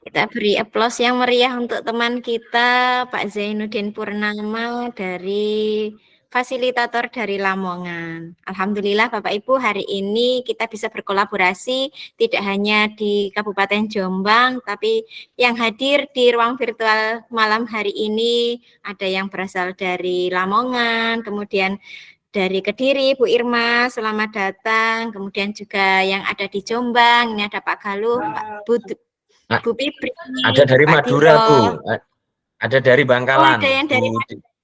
Kita beri aplaus yang meriah untuk teman kita, Pak Zainuddin Purnama dari fasilitator dari Lamongan. Alhamdulillah Bapak Ibu, hari ini kita bisa berkolaborasi tidak hanya di Kabupaten Jombang, tapi yang hadir di ruang virtual malam hari ini ada yang berasal dari Lamongan, kemudian dari Kediri, Bu Irma, selamat datang. Kemudian juga yang ada di Jombang, ini ada Pak Galuh, Pak Bu Pipri. Ada dari Pak Madura, Tito. Bu. Ada dari Bangkalan. Ada yang dari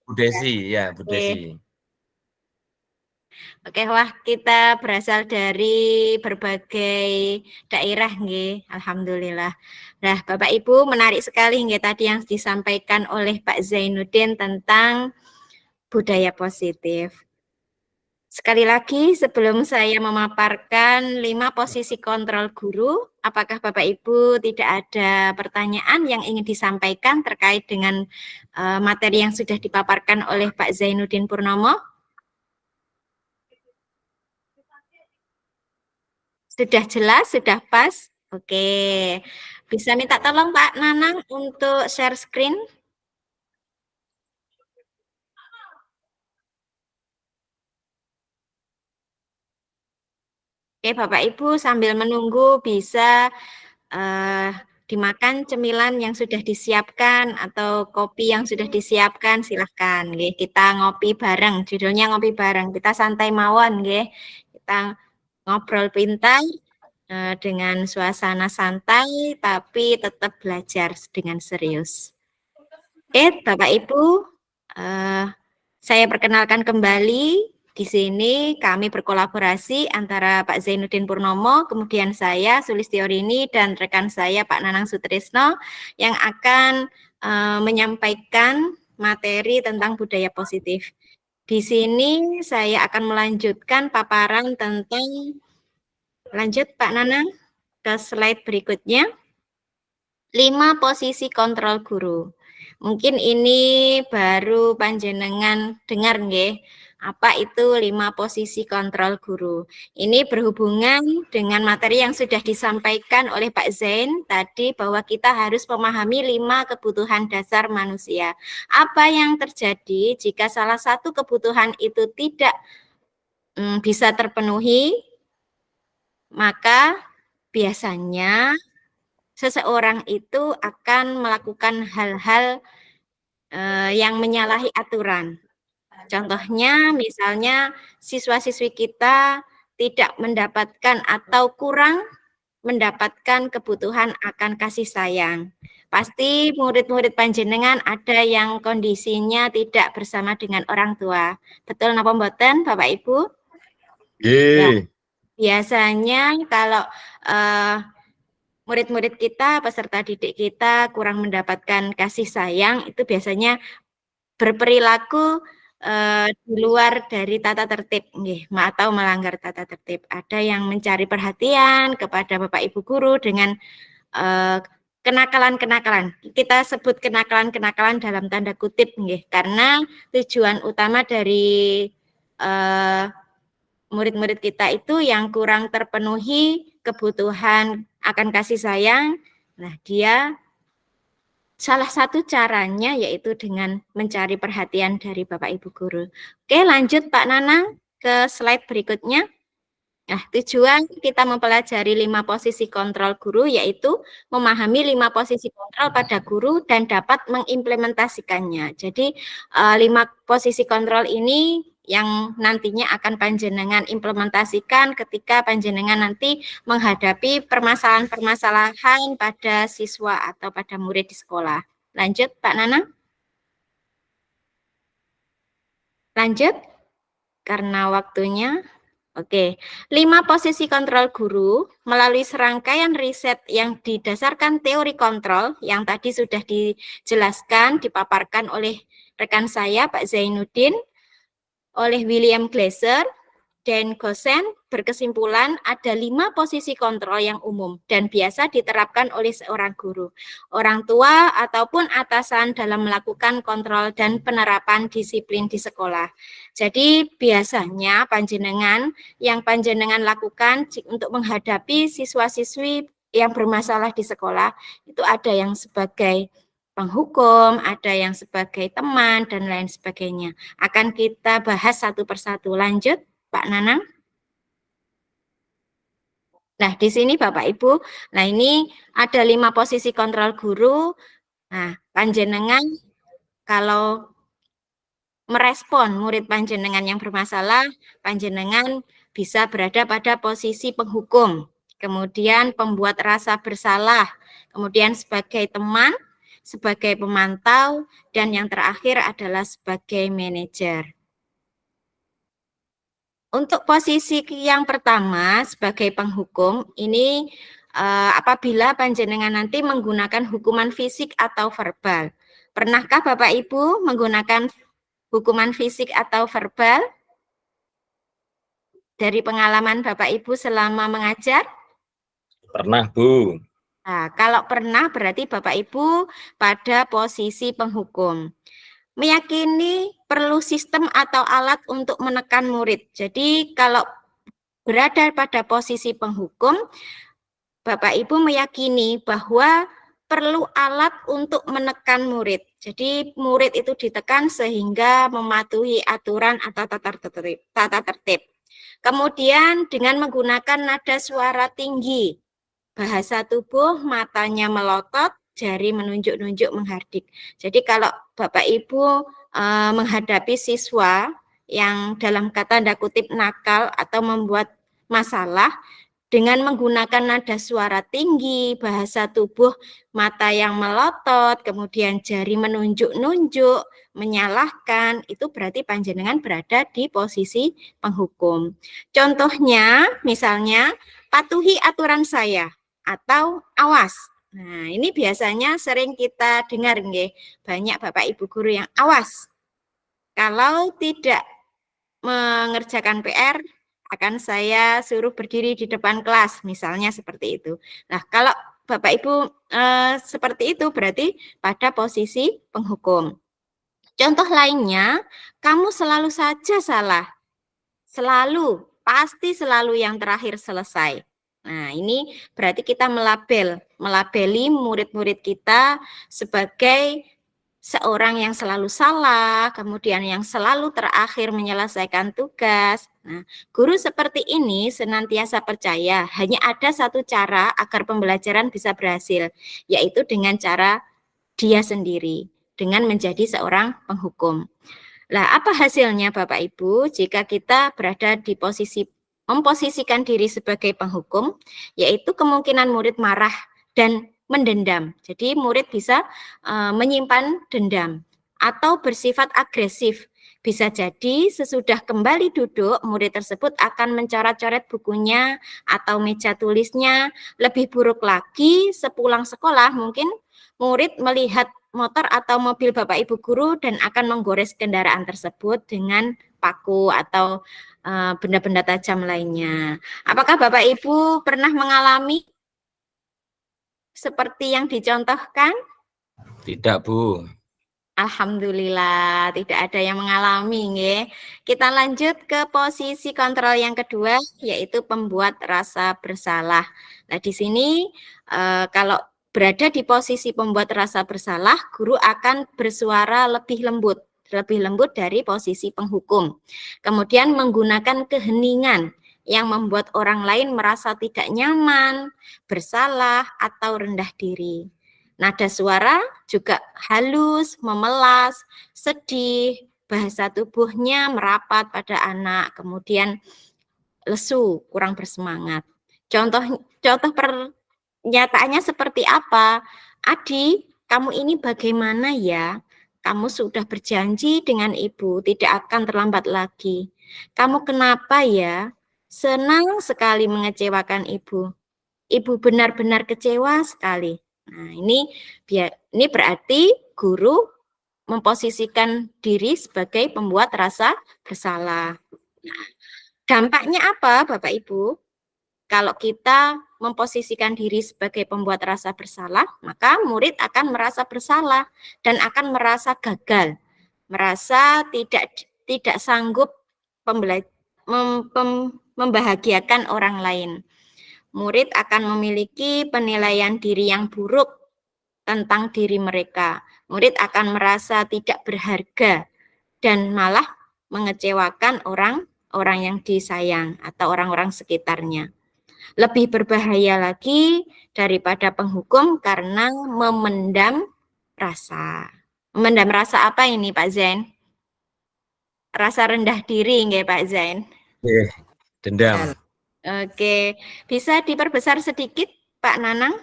Bu Desi, ya, Bu Desi. Oke, wah kita berasal dari berbagai daerah, nggih. Alhamdulillah. Nah, Bapak Ibu menarik sekali nggih tadi yang disampaikan oleh Pak Zainuddin tentang budaya positif. Sekali lagi, sebelum saya memaparkan 5 posisi kontrol guru, apakah Bapak Ibu tidak ada pertanyaan yang ingin disampaikan terkait dengan materi yang sudah dipaparkan oleh Pak Zainuddin Purnomo? Sudah jelas, sudah pas? Oke. Bisa minta tolong Pak Nanang untuk share screen? Oke, Bapak Ibu sambil menunggu bisa dimakan cemilan yang sudah disiapkan atau kopi yang sudah disiapkan, silahkan. Kita ngopi bareng, judulnya ngopi bareng. Kita santai mawon, kita ngobrol pintar dengan suasana santai, tapi tetap belajar dengan serius. Oke, Bapak Ibu, saya perkenalkan kembali. Di sini kami berkolaborasi antara Pak Zainuddin Purnomo, kemudian saya Sulistiorini dan rekan saya Pak Nanang Sutrisno yang akan menyampaikan materi tentang budaya positif. Di sini saya akan melanjutkan paparan tentang, lanjut Pak Nanang ke slide berikutnya, 5 posisi kontrol guru. Mungkin ini baru panjenengan dengar nggih. Apa itu 5 posisi kontrol guru? Ini berhubungan dengan materi yang sudah disampaikan oleh Pak Zain tadi bahwa kita harus memahami 5 kebutuhan dasar manusia. Apa yang terjadi jika salah satu kebutuhan itu tidak bisa terpenuhi, maka biasanya seseorang itu akan melakukan hal-hal yang menyalahi aturan. Contohnya, misalnya siswa-siswi kita tidak mendapatkan atau kurang mendapatkan kebutuhan akan kasih sayang. Pasti murid-murid panjenengan ada yang kondisinya tidak bersama dengan orang tua. Betul napa mboten, Bapak Ibu? Ya, biasanya kalau murid-murid kita, peserta didik kita kurang mendapatkan kasih sayang, itu biasanya berperilaku di luar dari tata tertib, atau melanggar tata tertib. Ada yang mencari perhatian kepada Bapak Ibu guru dengan kenakalan-kenakalan. Kita sebut kenakalan-kenakalan dalam tanda kutip, karena tujuan utama dari murid-murid kita itu yang kurang terpenuhi kebutuhan akan kasih sayang. Nah, dia salah satu caranya yaitu dengan mencari perhatian dari Bapak Ibu guru. Oke, lanjut Pak Nanang ke slide berikutnya. Nah, tujuan kita mempelajari 5 posisi kontrol guru yaitu memahami 5 posisi kontrol pada guru dan dapat mengimplementasikannya. Jadi 5 posisi kontrol ini yang nantinya akan panjenengan implementasikan ketika panjenengan nanti menghadapi permasalahan-permasalahan pada siswa atau pada murid di sekolah. Lanjut, Pak Nanang. Lanjut, karena waktunya. Oke, 5 posisi kontrol guru melalui serangkaian riset yang didasarkan teori kontrol yang tadi sudah dijelaskan, dipaparkan oleh rekan saya Pak Zainuddin, oleh William Glasser dan Gosen, berkesimpulan ada 5 posisi kontrol yang umum dan biasa diterapkan oleh seorang guru, orang tua ataupun atasan dalam melakukan kontrol dan penerapan disiplin di sekolah. Jadi biasanya yang panjenengan lakukan untuk menghadapi siswa-siswi yang bermasalah di sekolah itu ada yang sebagai penghukum, ada yang sebagai teman dan lain sebagainya. Akan kita bahas satu persatu. Lanjut, Pak Nanang. Nah, di sini Bapak Ibu, nah ini ada 5 posisi kontrol guru. Nah, panjenengan kalau merespon murid panjenengan yang bermasalah, panjenengan bisa berada pada posisi penghukum, kemudian pembuat rasa bersalah, kemudian sebagai teman, sebagai pemantau, dan yang terakhir adalah sebagai manajer. Untuk posisi yang pertama sebagai penghukum, ini apabila panjenengan nanti menggunakan hukuman fisik atau verbal. Pernahkah Bapak Ibu menggunakan hukuman fisik atau verbal dari pengalaman Bapak Ibu selama mengajar? Pernah, Bu. Nah, kalau pernah berarti Bapak Ibu pada posisi penghukum. Meyakini perlu sistem atau alat untuk menekan murid. Jadi kalau berada pada posisi penghukum, Bapak Ibu meyakini bahwa perlu alat untuk menekan murid. Jadi murid itu ditekan sehingga mematuhi aturan atau tata tertib. Kemudian dengan menggunakan nada suara tinggi, bahasa tubuh, matanya melotot, jari menunjuk-nunjuk menghardik. Jadi kalau Bapak Ibu menghadapi siswa yang dalam tanda kutip nakal atau membuat masalah, dengan menggunakan nada suara tinggi, bahasa tubuh, mata yang melotot, kemudian jari menunjuk-nunjuk, menyalahkan, itu berarti panjenengan berada di posisi penghukum. Contohnya, misalnya, patuhi aturan saya atau awas. Nah, ini biasanya sering kita dengar, nggih. Banyak Bapak Ibu guru yang awas. Kalau tidak mengerjakan PR, akan saya suruh berdiri di depan kelas, misalnya seperti itu. Nah, kalau Bapak Ibu seperti itu berarti pada posisi penghukum. Contoh lainnya, kamu selalu saja salah. Selalu, pasti selalu yang terakhir selesai. Nah, ini berarti kita melabeli murid-murid kita sebagai seorang yang selalu salah, kemudian yang selalu terakhir menyelesaikan tugas. Nah, guru seperti ini senantiasa percaya hanya ada satu cara agar pembelajaran bisa berhasil, yaitu dengan cara dia sendiri, dengan menjadi seorang penghukum. Lah, apa hasilnya Bapak Ibu jika kita berada di posisi memposisikan diri sebagai penghukum, yaitu kemungkinan murid marah dan mendendam. Jadi murid bisa menyimpan dendam atau bersifat agresif. Bisa jadi sesudah kembali duduk, murid tersebut akan mencoret-coret bukunya atau meja tulisnya. Lebih buruk lagi, sepulang sekolah mungkin murid melihat motor atau mobil Bapak Ibu guru dan akan menggores kendaraan tersebut dengan paku atau benda-benda tajam lainnya. Apakah Bapak Ibu pernah mengalami seperti yang dicontohkan? Tidak, Bu. Alhamdulillah, tidak ada yang mengalami. Nggih. Kita lanjut ke posisi kontrol yang kedua, yaitu pembuat rasa bersalah. Nah, di sini kalau berada di posisi pembuat rasa bersalah, guru akan bersuara lebih lembut dari posisi penghukum. Kemudian menggunakan keheningan yang membuat orang lain merasa tidak nyaman, bersalah, atau rendah diri. Nada suara juga halus, memelas, sedih, bahasa tubuhnya merapat pada anak, kemudian lesu, kurang bersemangat. Contoh pernyataannya seperti apa? Adi, kamu ini bagaimana ya? Kamu sudah berjanji dengan ibu tidak akan terlambat lagi. Kamu kenapa ya? Senang sekali mengecewakan ibu. Ibu benar-benar kecewa sekali. Nah, ini berarti guru memposisikan diri sebagai pembuat rasa bersalah. Nah, dampaknya apa, Bapak Ibu? Kalau kita memposisikan diri sebagai pembuat rasa bersalah, maka murid akan merasa bersalah dan akan merasa gagal, merasa tidak sanggup membahagiakan orang lain. Murid akan memiliki penilaian diri yang buruk tentang diri mereka. Murid akan merasa tidak berharga dan malah mengecewakan orang yang disayang atau orang-orang sekitarnya. Lebih berbahaya lagi daripada penghukum karena memendam rasa. Memendam rasa apa ini Pak Zain? Rasa rendah diri nggih Pak Zain? Dendam. Oke, bisa diperbesar sedikit Pak Nanang?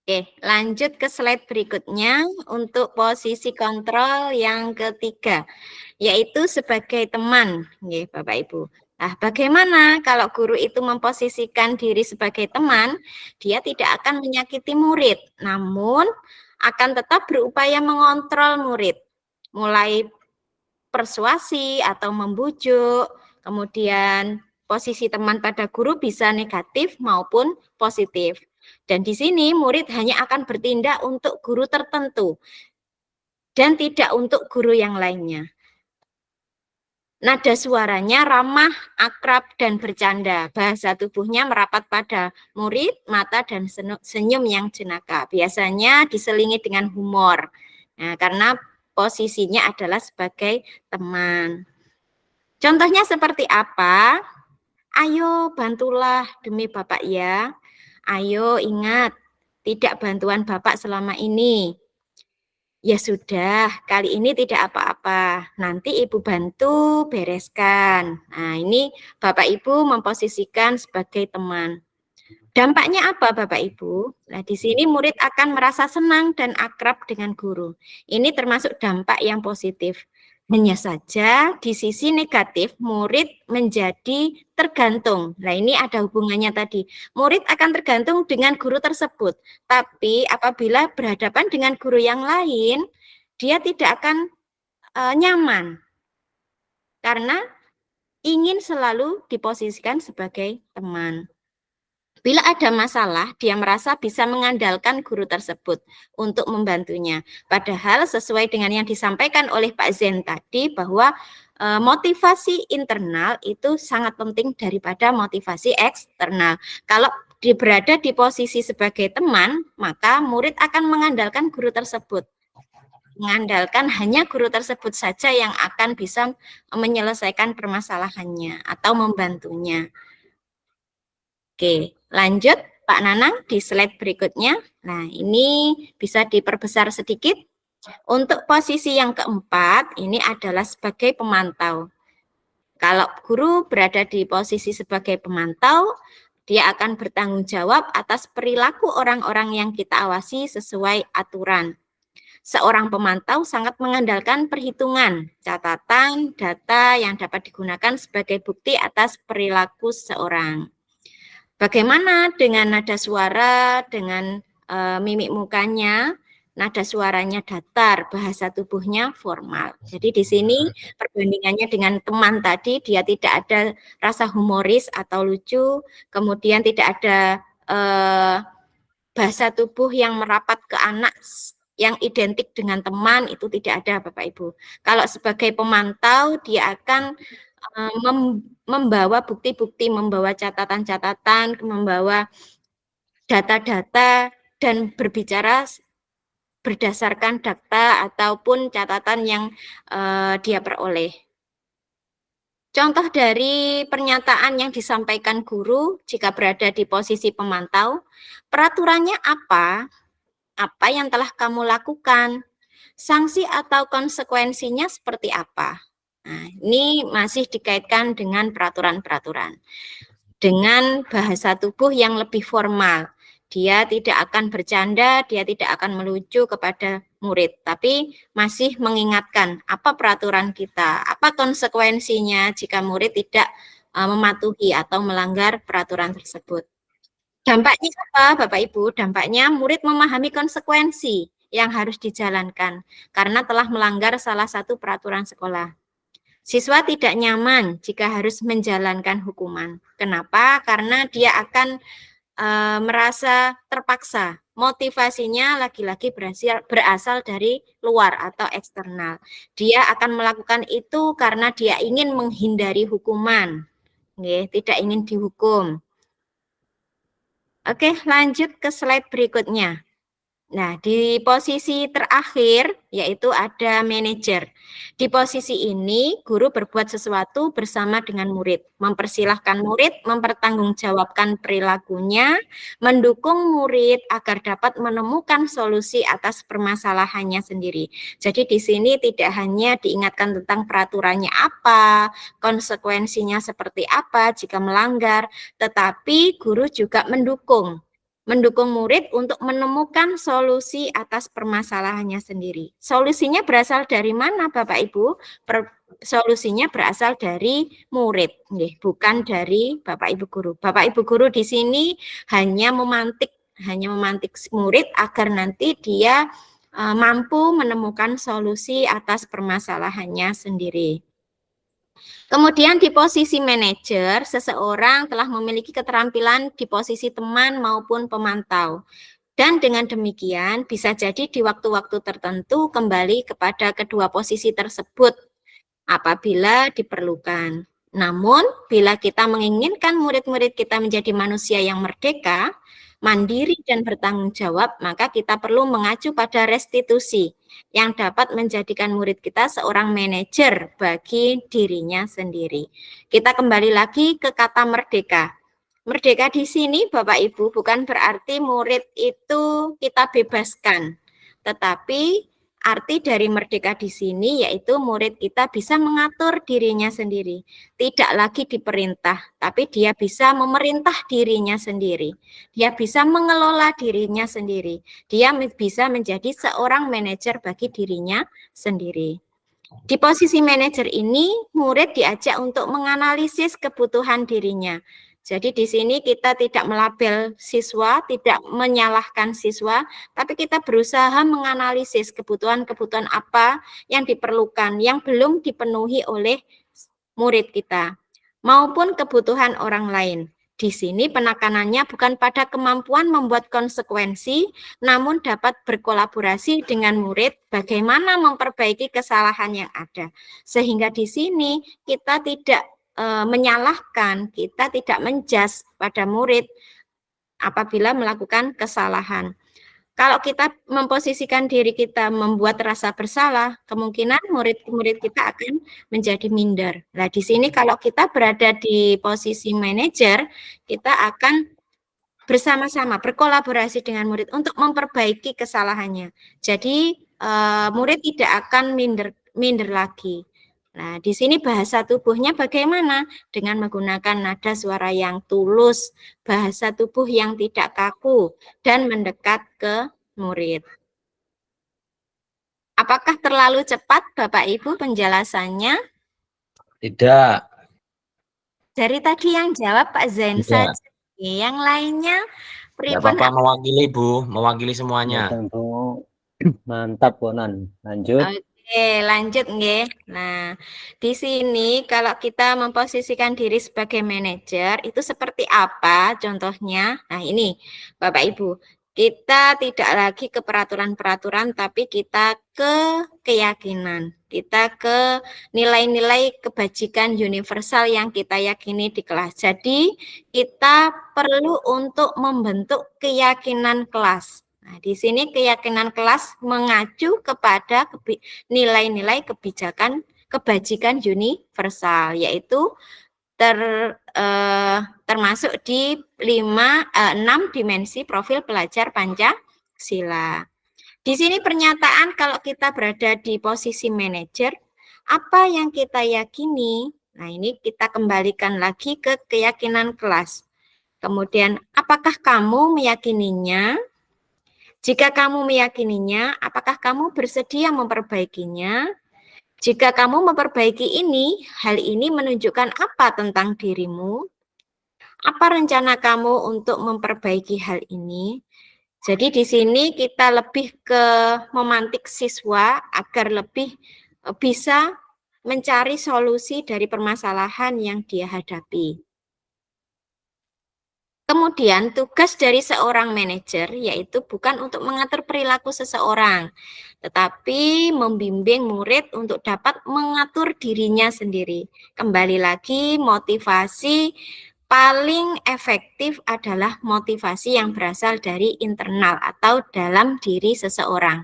Oke, lanjut ke slide berikutnya untuk posisi kontrol yang ketiga, yaitu sebagai teman, nggih, Bapak Ibu. Nah, bagaimana kalau guru itu memposisikan diri sebagai teman, dia tidak akan menyakiti murid, namun akan tetap berupaya mengontrol murid, mulai persuasi atau membujuk, kemudian posisi teman pada guru bisa negatif maupun positif. Dan di sini murid hanya akan bertindak untuk guru tertentu dan tidak untuk guru yang lainnya. Nada suaranya ramah, akrab, dan bercanda. Bahasa tubuhnya merapat pada murid, mata, dan senyum yang jenaka. Biasanya diselingi dengan humor. Nah, karena posisinya adalah sebagai teman. Contohnya seperti apa? Ayo bantulah demi Bapak ya. Ayo ingat, tidak bantuan Bapak selama ini. Ya sudah, kali ini tidak apa-apa. Nanti Ibu bantu bereskan. Nah, ini Bapak Ibu memposisikan sebagai teman. Dampaknya apa Bapak Ibu? Nah, di sini murid akan merasa senang dan akrab dengan guru. Ini termasuk dampak yang positif. Hanya saja di sisi negatif murid menjadi tergantung. Nah, ini ada hubungannya tadi. Murid akan tergantung dengan guru tersebut. Tapi apabila berhadapan dengan guru yang lain, dia tidak akan nyaman. Karena ingin selalu diposisikan sebagai teman. Bila ada masalah, dia merasa bisa mengandalkan guru tersebut untuk membantunya. Padahal sesuai dengan yang disampaikan oleh Pak Zen tadi bahwa motivasi internal itu sangat penting daripada motivasi eksternal. Kalau berada di posisi sebagai teman, maka murid akan mengandalkan guru tersebut. Mengandalkan hanya guru tersebut saja yang akan bisa menyelesaikan permasalahannya atau membantunya. Oke, lanjut Pak Nanang di slide berikutnya. Nah, ini bisa diperbesar sedikit. Untuk posisi yang keempat, ini adalah sebagai pemantau. Kalau guru berada di posisi sebagai pemantau, dia akan bertanggung jawab atas perilaku orang-orang yang kita awasi sesuai aturan. Seorang pemantau sangat mengandalkan perhitungan, catatan, data yang dapat digunakan sebagai bukti atas perilaku seseorang. Bagaimana dengan nada suara, dengan mimik mukanya? Nada suaranya datar, bahasa tubuhnya formal. Jadi di sini perbandingannya dengan teman tadi, dia tidak ada rasa humoris atau lucu, kemudian tidak ada bahasa tubuh yang merapat ke anak yang identik dengan teman, itu tidak ada Bapak Ibu. Kalau sebagai pemantau, dia akan membawa bukti-bukti, membawa catatan-catatan, membawa data-data, dan berbicara berdasarkan data ataupun catatan yang dia peroleh. Contoh dari pernyataan yang disampaikan guru jika berada di posisi pemantau, peraturannya apa? Apa yang telah kamu lakukan? Sanksi atau konsekuensinya seperti apa? Nah, ini masih dikaitkan dengan peraturan-peraturan. Dengan bahasa tubuh yang lebih formal. Dia tidak akan bercanda, dia tidak akan melucu kepada murid, tapi masih mengingatkan apa peraturan kita, apa konsekuensinya jika murid tidak mematuhi atau melanggar peraturan tersebut. Dampaknya apa, Bapak Ibu? Dampaknya murid memahami konsekuensi yang harus dijalankan karena telah melanggar salah satu peraturan sekolah. Siswa tidak nyaman jika harus menjalankan hukuman. Kenapa? Karena dia akan merasa terpaksa. Motivasinya lagi-lagi berasal dari luar atau eksternal. Dia akan melakukan itu karena dia ingin menghindari hukuman, tidak ingin dihukum. Oke, lanjut ke slide berikutnya. Nah, di posisi terakhir yaitu ada manajer. Di posisi ini, guru berbuat sesuatu bersama dengan murid, mempersilahkan murid mempertanggungjawabkan perilakunya, mendukung murid agar dapat menemukan solusi atas permasalahannya sendiri. Jadi di sini tidak hanya diingatkan tentang peraturannya apa, konsekuensinya seperti apa jika melanggar, tetapi guru juga mendukung murid untuk menemukan solusi atas permasalahannya sendiri. Solusinya berasal dari mana, Bapak Ibu? Solusinya berasal dari murid, bukan dari Bapak Ibu guru. Bapak Ibu guru di sini hanya memantik murid agar nanti dia mampu menemukan solusi atas permasalahannya sendiri. Kemudian di posisi manajer, seseorang telah memiliki keterampilan di posisi teman maupun pemantau. Dan dengan demikian bisa jadi di waktu-waktu tertentu kembali kepada kedua posisi tersebut apabila diperlukan. Namun, bila kita menginginkan murid-murid kita menjadi manusia yang merdeka, mandiri dan bertanggung jawab, maka kita perlu mengacu pada restitusi yang dapat menjadikan murid kita seorang manajer bagi dirinya sendiri. Kita kembali lagi ke kata merdeka. Merdeka di sini Bapak Ibu bukan berarti murid itu kita bebaskan, tetapi arti dari merdeka di sini yaitu murid kita bisa mengatur dirinya sendiri. Tidak lagi diperintah, tapi dia bisa memerintah dirinya sendiri. Dia bisa mengelola dirinya sendiri. Dia bisa menjadi seorang manajer bagi dirinya sendiri. Di posisi manajer ini, murid diajak untuk menganalisis kebutuhan dirinya. Jadi di sini kita tidak melabel siswa, tidak menyalahkan siswa, tapi kita berusaha menganalisis kebutuhan-kebutuhan apa yang diperlukan, yang belum dipenuhi oleh murid kita, maupun kebutuhan orang lain. Di sini penekanannya bukan pada kemampuan membuat konsekuensi, namun dapat berkolaborasi dengan murid bagaimana memperbaiki kesalahan yang ada. Sehingga di sini kita tidak menyalahkan, kita tidak menjudge pada murid apabila melakukan kesalahan. Kalau kita memposisikan diri kita membuat rasa bersalah, kemungkinan murid-murid kita akan menjadi minder. Nah, di sini kalau kita berada di posisi manajer, kita akan bersama-sama berkolaborasi dengan murid untuk memperbaiki kesalahannya. Jadi murid tidak akan minder lagi. Nah, di sini bahasa tubuhnya bagaimana? Dengan menggunakan nada suara yang tulus, bahasa tubuh yang tidak kaku, dan mendekat ke murid. Apakah terlalu cepat, Bapak Ibu, penjelasannya? Tidak. Dari tadi yang jawab Pak Zain Tidak. saja. Yang lainnya, Tidak apa-apa, mewakili Bu, mewakili semuanya. Bu. Mantap, Bonan. Lanjut. Oke, lanjut nggih. Nah, di sini kalau kita memposisikan diri sebagai manajer itu seperti apa contohnya? Nah, ini Bapak Ibu, kita tidak lagi ke peraturan-peraturan tapi kita ke keyakinan. Kita ke nilai-nilai kebajikan universal yang kita yakini di kelas. Jadi, kita perlu untuk membentuk keyakinan kelas. Nah, di sini keyakinan kelas mengacu kepada nilai-nilai kebajikan universal, yaitu termasuk di 6 dimensi profil pelajar Pancasila. Di sini pernyataan kalau kita berada di posisi manajer, apa yang kita yakini? Nah, ini kita kembalikan lagi ke keyakinan kelas. Kemudian, apakah kamu meyakininya? Jika kamu meyakininya, apakah kamu bersedia memperbaikinya? Jika kamu memperbaiki ini, hal ini menunjukkan apa tentang dirimu? Apa rencana kamu untuk memperbaiki hal ini? Jadi di sini kita lebih ke memantik siswa agar lebih bisa mencari solusi dari permasalahan yang dia hadapi. Kemudian tugas dari seorang manajer yaitu bukan untuk mengatur perilaku seseorang, tetapi membimbing murid untuk dapat mengatur dirinya sendiri. Kembali lagi, motivasi paling efektif adalah motivasi yang berasal dari internal atau dalam diri seseorang.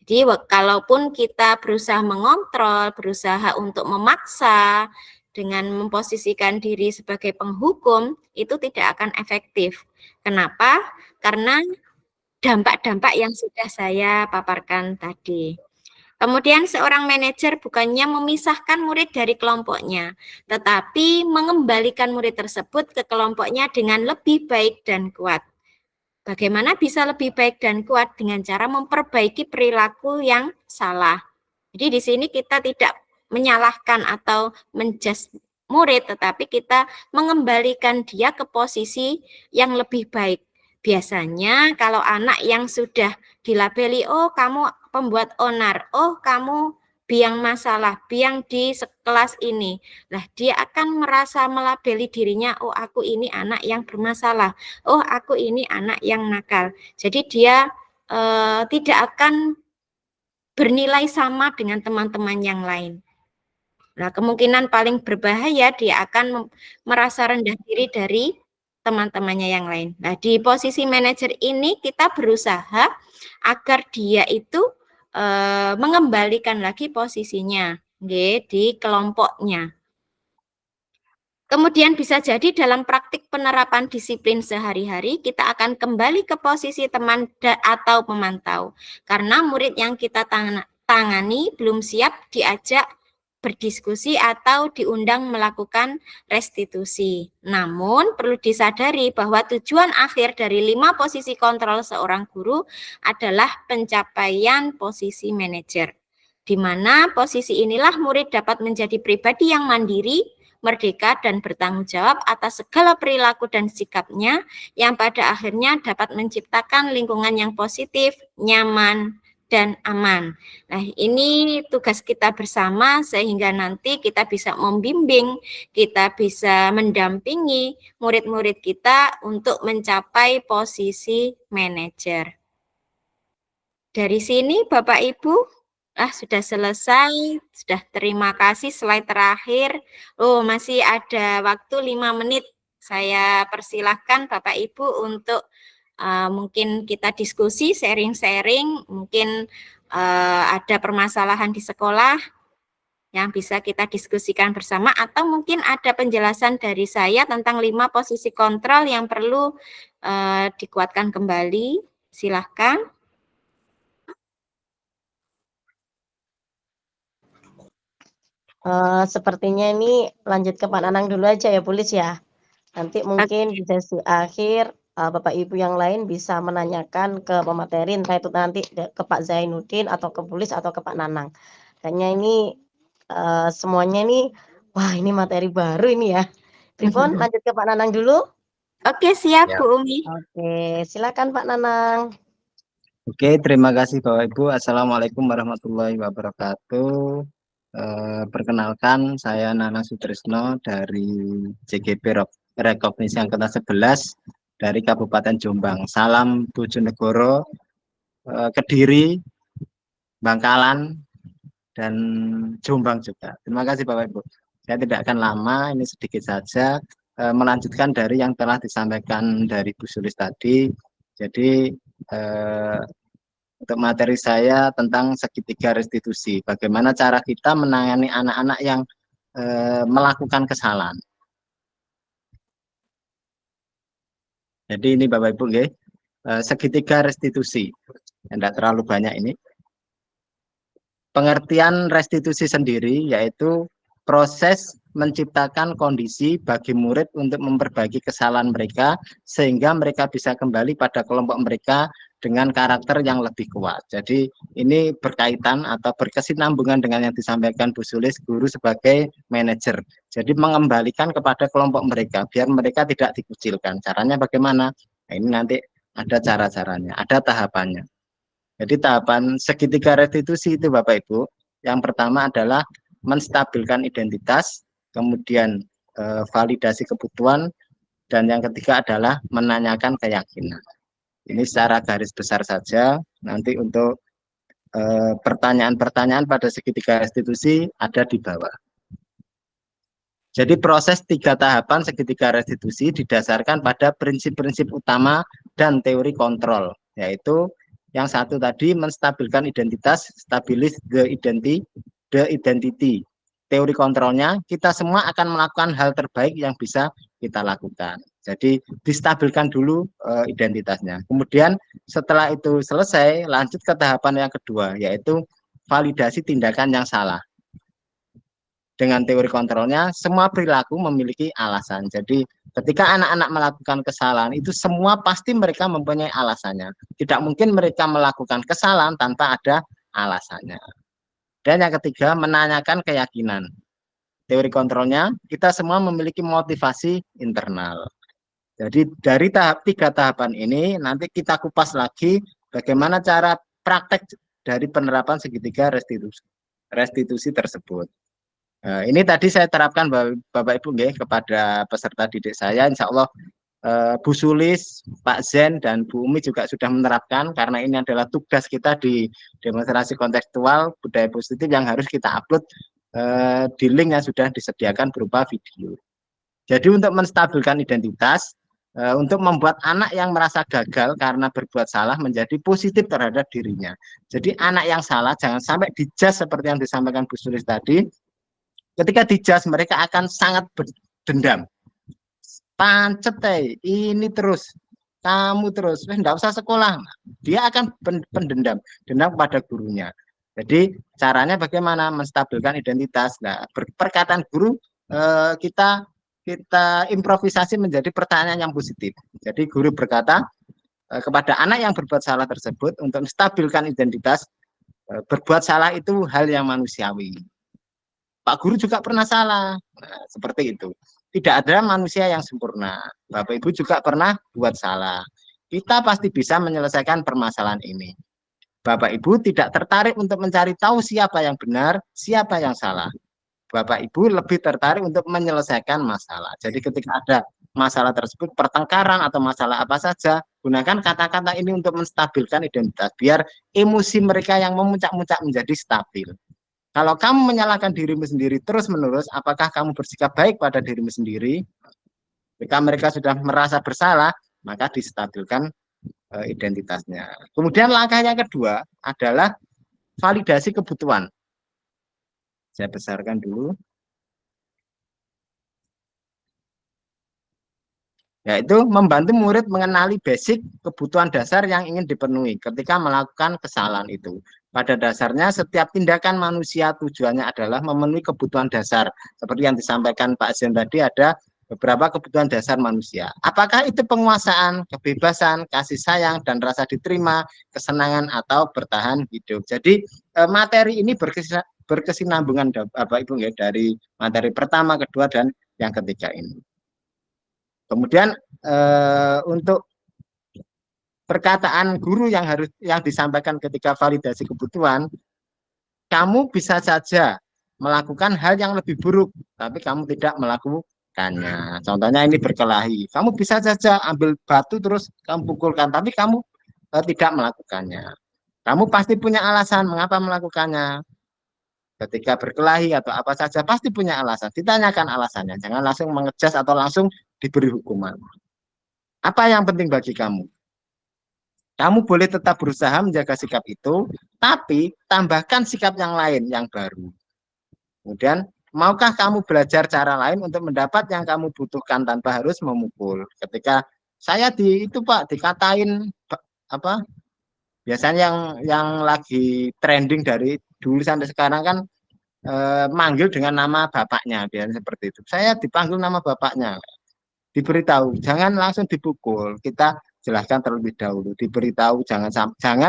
Jadi kalaupun kita berusaha mengontrol, berusaha untuk memaksa, dengan memposisikan diri sebagai penghukum, itu tidak akan efektif. Kenapa? Karena dampak-dampak yang sudah saya paparkan tadi. Kemudian seorang manajer bukannya memisahkan murid dari kelompoknya, tetapi mengembalikan murid tersebut ke kelompoknya dengan lebih baik dan kuat. Bagaimana bisa lebih baik dan kuat? Dengan cara memperbaiki perilaku yang salah. Jadi di sini kita tidak menyalahkan atau menjudge murid, tetapi kita mengembalikan dia ke posisi yang lebih baik. Biasanya kalau anak yang sudah dilabeli, oh kamu pembuat onar, oh kamu biang masalah, biang di kelas ini. Nah, dia akan merasa melabeli dirinya, oh aku ini anak yang bermasalah, oh aku ini anak yang nakal. Jadi dia tidak akan bernilai sama dengan teman-teman yang lain. Nah, kemungkinan paling berbahaya dia akan merasa rendah diri dari teman-temannya yang lain. Nah, di posisi manajer ini kita berusaha agar dia itu mengembalikan lagi posisinya di kelompoknya. Kemudian bisa jadi dalam praktik penerapan disiplin sehari-hari kita akan kembali ke posisi teman atau pemantau. Karena murid yang kita tangani belum siap diajak berdiskusi atau diundang melakukan restitusi. Namun perlu disadari bahwa tujuan akhir dari 5 posisi kontrol seorang guru adalah pencapaian posisi manajer. Di mana posisi inilah murid dapat menjadi pribadi yang mandiri, merdeka dan bertanggung jawab atas segala perilaku dan sikapnya yang pada akhirnya dapat menciptakan lingkungan yang positif, nyaman, dan aman. Nah, ini tugas kita bersama sehingga nanti kita bisa membimbing, kita bisa mendampingi murid-murid kita untuk mencapai posisi manajer. Dari sini Bapak Ibu, sudah selesai, sudah terima kasih. Slide terakhir. Oh, masih ada waktu 5 menit. Saya persilahkan Bapak Ibu untuk mungkin kita diskusi, sharing-sharing, mungkin ada permasalahan di sekolah yang bisa kita diskusikan bersama, atau mungkin ada penjelasan dari saya tentang 5 posisi kontrol yang perlu dikuatkan kembali. Silahkan. Sepertinya ini lanjut ke Pak Nanang dulu aja ya, Bulis ya. Nanti mungkin di sesi akhir Bapak Ibu yang lain bisa menanyakan ke pemateri, entah itu nanti ke Pak Zainuddin atau ke Bulis atau ke Pak Nanang. Kayaknya ini semuanya ini, wah ini materi baru ini ya. Trifon, lanjut ke Pak Nanang dulu. Oke, siap Ya. Bu Umi. Oke, silakan Pak Nanang. Oke, terima kasih Bapak Ibu. Assalamualaikum warahmatullahi wabarakatuh. Perkenalkan, saya Nana Sutrisno dari JGP Rekognisi Angkatan 11 dari Kabupaten Jombang. Salam Bojonegoro, Kediri, Bangkalan, dan Jombang juga. Terima kasih Bapak Ibu. Saya tidak akan lama, ini sedikit saja melanjutkan dari yang telah disampaikan dari Bu Sulis tadi. Jadi untuk materi saya tentang segitiga restitusi, bagaimana cara kita menangani anak-anak yang melakukan kesalahan. Jadi ini Bapak Ibu, segitiga restitusi, tidak terlalu banyak ini. Pengertian restitusi sendiri yaitu proses menciptakan kondisi bagi murid untuk memperbaiki kesalahan mereka sehingga mereka bisa kembali pada kelompok mereka dengan karakter yang lebih kuat. Jadi ini berkaitan atau berkesinambungan dengan yang disampaikan Bu Sulis, guru sebagai manajer. Jadi mengembalikan kepada kelompok mereka biar mereka tidak dikucilkan. Caranya bagaimana? Nah, ini nanti ada cara-caranya, ada tahapannya. Jadi tahapan segitiga restitusi itu Bapak Ibu, yang pertama adalah menstabilkan identitas, kemudian validasi kebutuhan, dan yang ketiga adalah menanyakan keyakinan. Ini secara garis besar saja, nanti untuk pertanyaan-pertanyaan pada segitiga restitusi ada di bawah. Jadi proses 3 tahapan segitiga restitusi didasarkan pada prinsip-prinsip utama dan teori kontrol, yaitu yang satu tadi menstabilkan identitas, stabilis the identity. Teori kontrolnya, kita semua akan melakukan hal terbaik yang bisa kita lakukan. Jadi distabilkan dulu identitasnya. Kemudian setelah itu selesai, lanjut ke tahapan yang kedua, yaitu validasi tindakan yang salah. Dengan teori kontrolnya, semua perilaku memiliki alasan. Jadi ketika anak-anak melakukan kesalahan, itu semua pasti mereka mempunyai alasannya. Tidak mungkin mereka melakukan kesalahan tanpa ada alasannya. Dan yang ketiga, menanyakan keyakinan. Teori kontrolnya, kita semua memiliki motivasi internal. Jadi dari 3 tahapan ini, nanti kita kupas lagi bagaimana cara praktek dari penerapan segitiga restitusi tersebut. Ini tadi saya terapkan Bapak Ibu kepada peserta didik saya, insya Allah Bu Sulis, Pak Zen, dan Bu Umi juga sudah menerapkan, karena ini adalah tugas kita di demonstrasi kontekstual budaya positif yang harus kita upload di link yang sudah disediakan berupa video. Jadi untuk menstabilkan identitas, untuk membuat anak yang merasa gagal karena berbuat salah menjadi positif terhadap dirinya. Jadi anak yang salah jangan sampai dijudge seperti yang disampaikan Bu Sulis tadi. Ketika dijudge mereka akan sangat berdendam. Pancet ini terus, kamu terus, enggak usah sekolah. Dia akan dendam kepada gurunya. Jadi caranya bagaimana menstabilkan identitas. Nah, perkataan guru kita improvisasi menjadi pertanyaan yang positif. Jadi guru berkata kepada anak yang berbuat salah tersebut untuk menstabilkan identitas, berbuat salah itu hal yang manusiawi. Pak Guru juga pernah salah, nah, seperti itu. Tidak ada manusia yang sempurna. Bapak Ibu juga pernah buat salah. Kita pasti bisa menyelesaikan permasalahan ini. Bapak Ibu tidak tertarik untuk mencari tahu siapa yang benar, siapa yang salah. Bapak Ibu lebih tertarik untuk menyelesaikan masalah. Jadi ketika ada masalah tersebut, pertengkaran atau masalah apa saja, gunakan kata-kata ini untuk menstabilkan identitas, biar emosi mereka yang memuncak-muncak menjadi stabil. Kalau kamu menyalahkan dirimu sendiri terus-menerus, apakah kamu bersikap baik pada dirimu sendiri? Ketika mereka sudah merasa bersalah, maka distabilkan identitasnya. Kemudian langkah yang kedua adalah validasi kebutuhan. Saya besarkan dulu. Yaitu membantu murid mengenali basic kebutuhan dasar yang ingin dipenuhi ketika melakukan kesalahan itu. Pada dasarnya setiap tindakan manusia tujuannya adalah memenuhi kebutuhan dasar. Seperti yang disampaikan Pak Zen tadi, ada beberapa kebutuhan dasar manusia. Apakah itu penguasaan, kebebasan, kasih sayang, dan rasa diterima, kesenangan, atau bertahan hidup. Jadi materi ini berkesinambungan Bapak Ibu ya, dari materi pertama, kedua, dan yang ketiga ini. Kemudian untuk perkataan guru yang disampaikan ketika validasi kebutuhan, kamu bisa saja melakukan hal yang lebih buruk, tapi kamu tidak melakukannya. Contohnya ini berkelahi. Kamu bisa saja ambil batu terus kamu pukulkan, tapi kamu tidak melakukannya. Kamu pasti punya alasan mengapa melakukannya. Ketika berkelahi atau apa saja pasti punya alasan. Ditanyakan alasannya. Jangan langsung mengejas atau langsung diberi hukuman. Apa yang penting bagi kamu? Kamu boleh tetap berusaha menjaga sikap itu, tapi tambahkan sikap yang lain, yang baru. Kemudian, maukah kamu belajar cara lain untuk mendapat yang kamu butuhkan tanpa harus memukul? Ketika saya Pak dikatain apa? Biasanya yang lagi trending dari dulu sampai sekarang kan manggil dengan nama bapaknya, biasanya seperti itu. Saya dipanggil nama bapaknya. Diberitahu jangan langsung dipukul, kita jelaskan terlebih dahulu, diberitahu jangan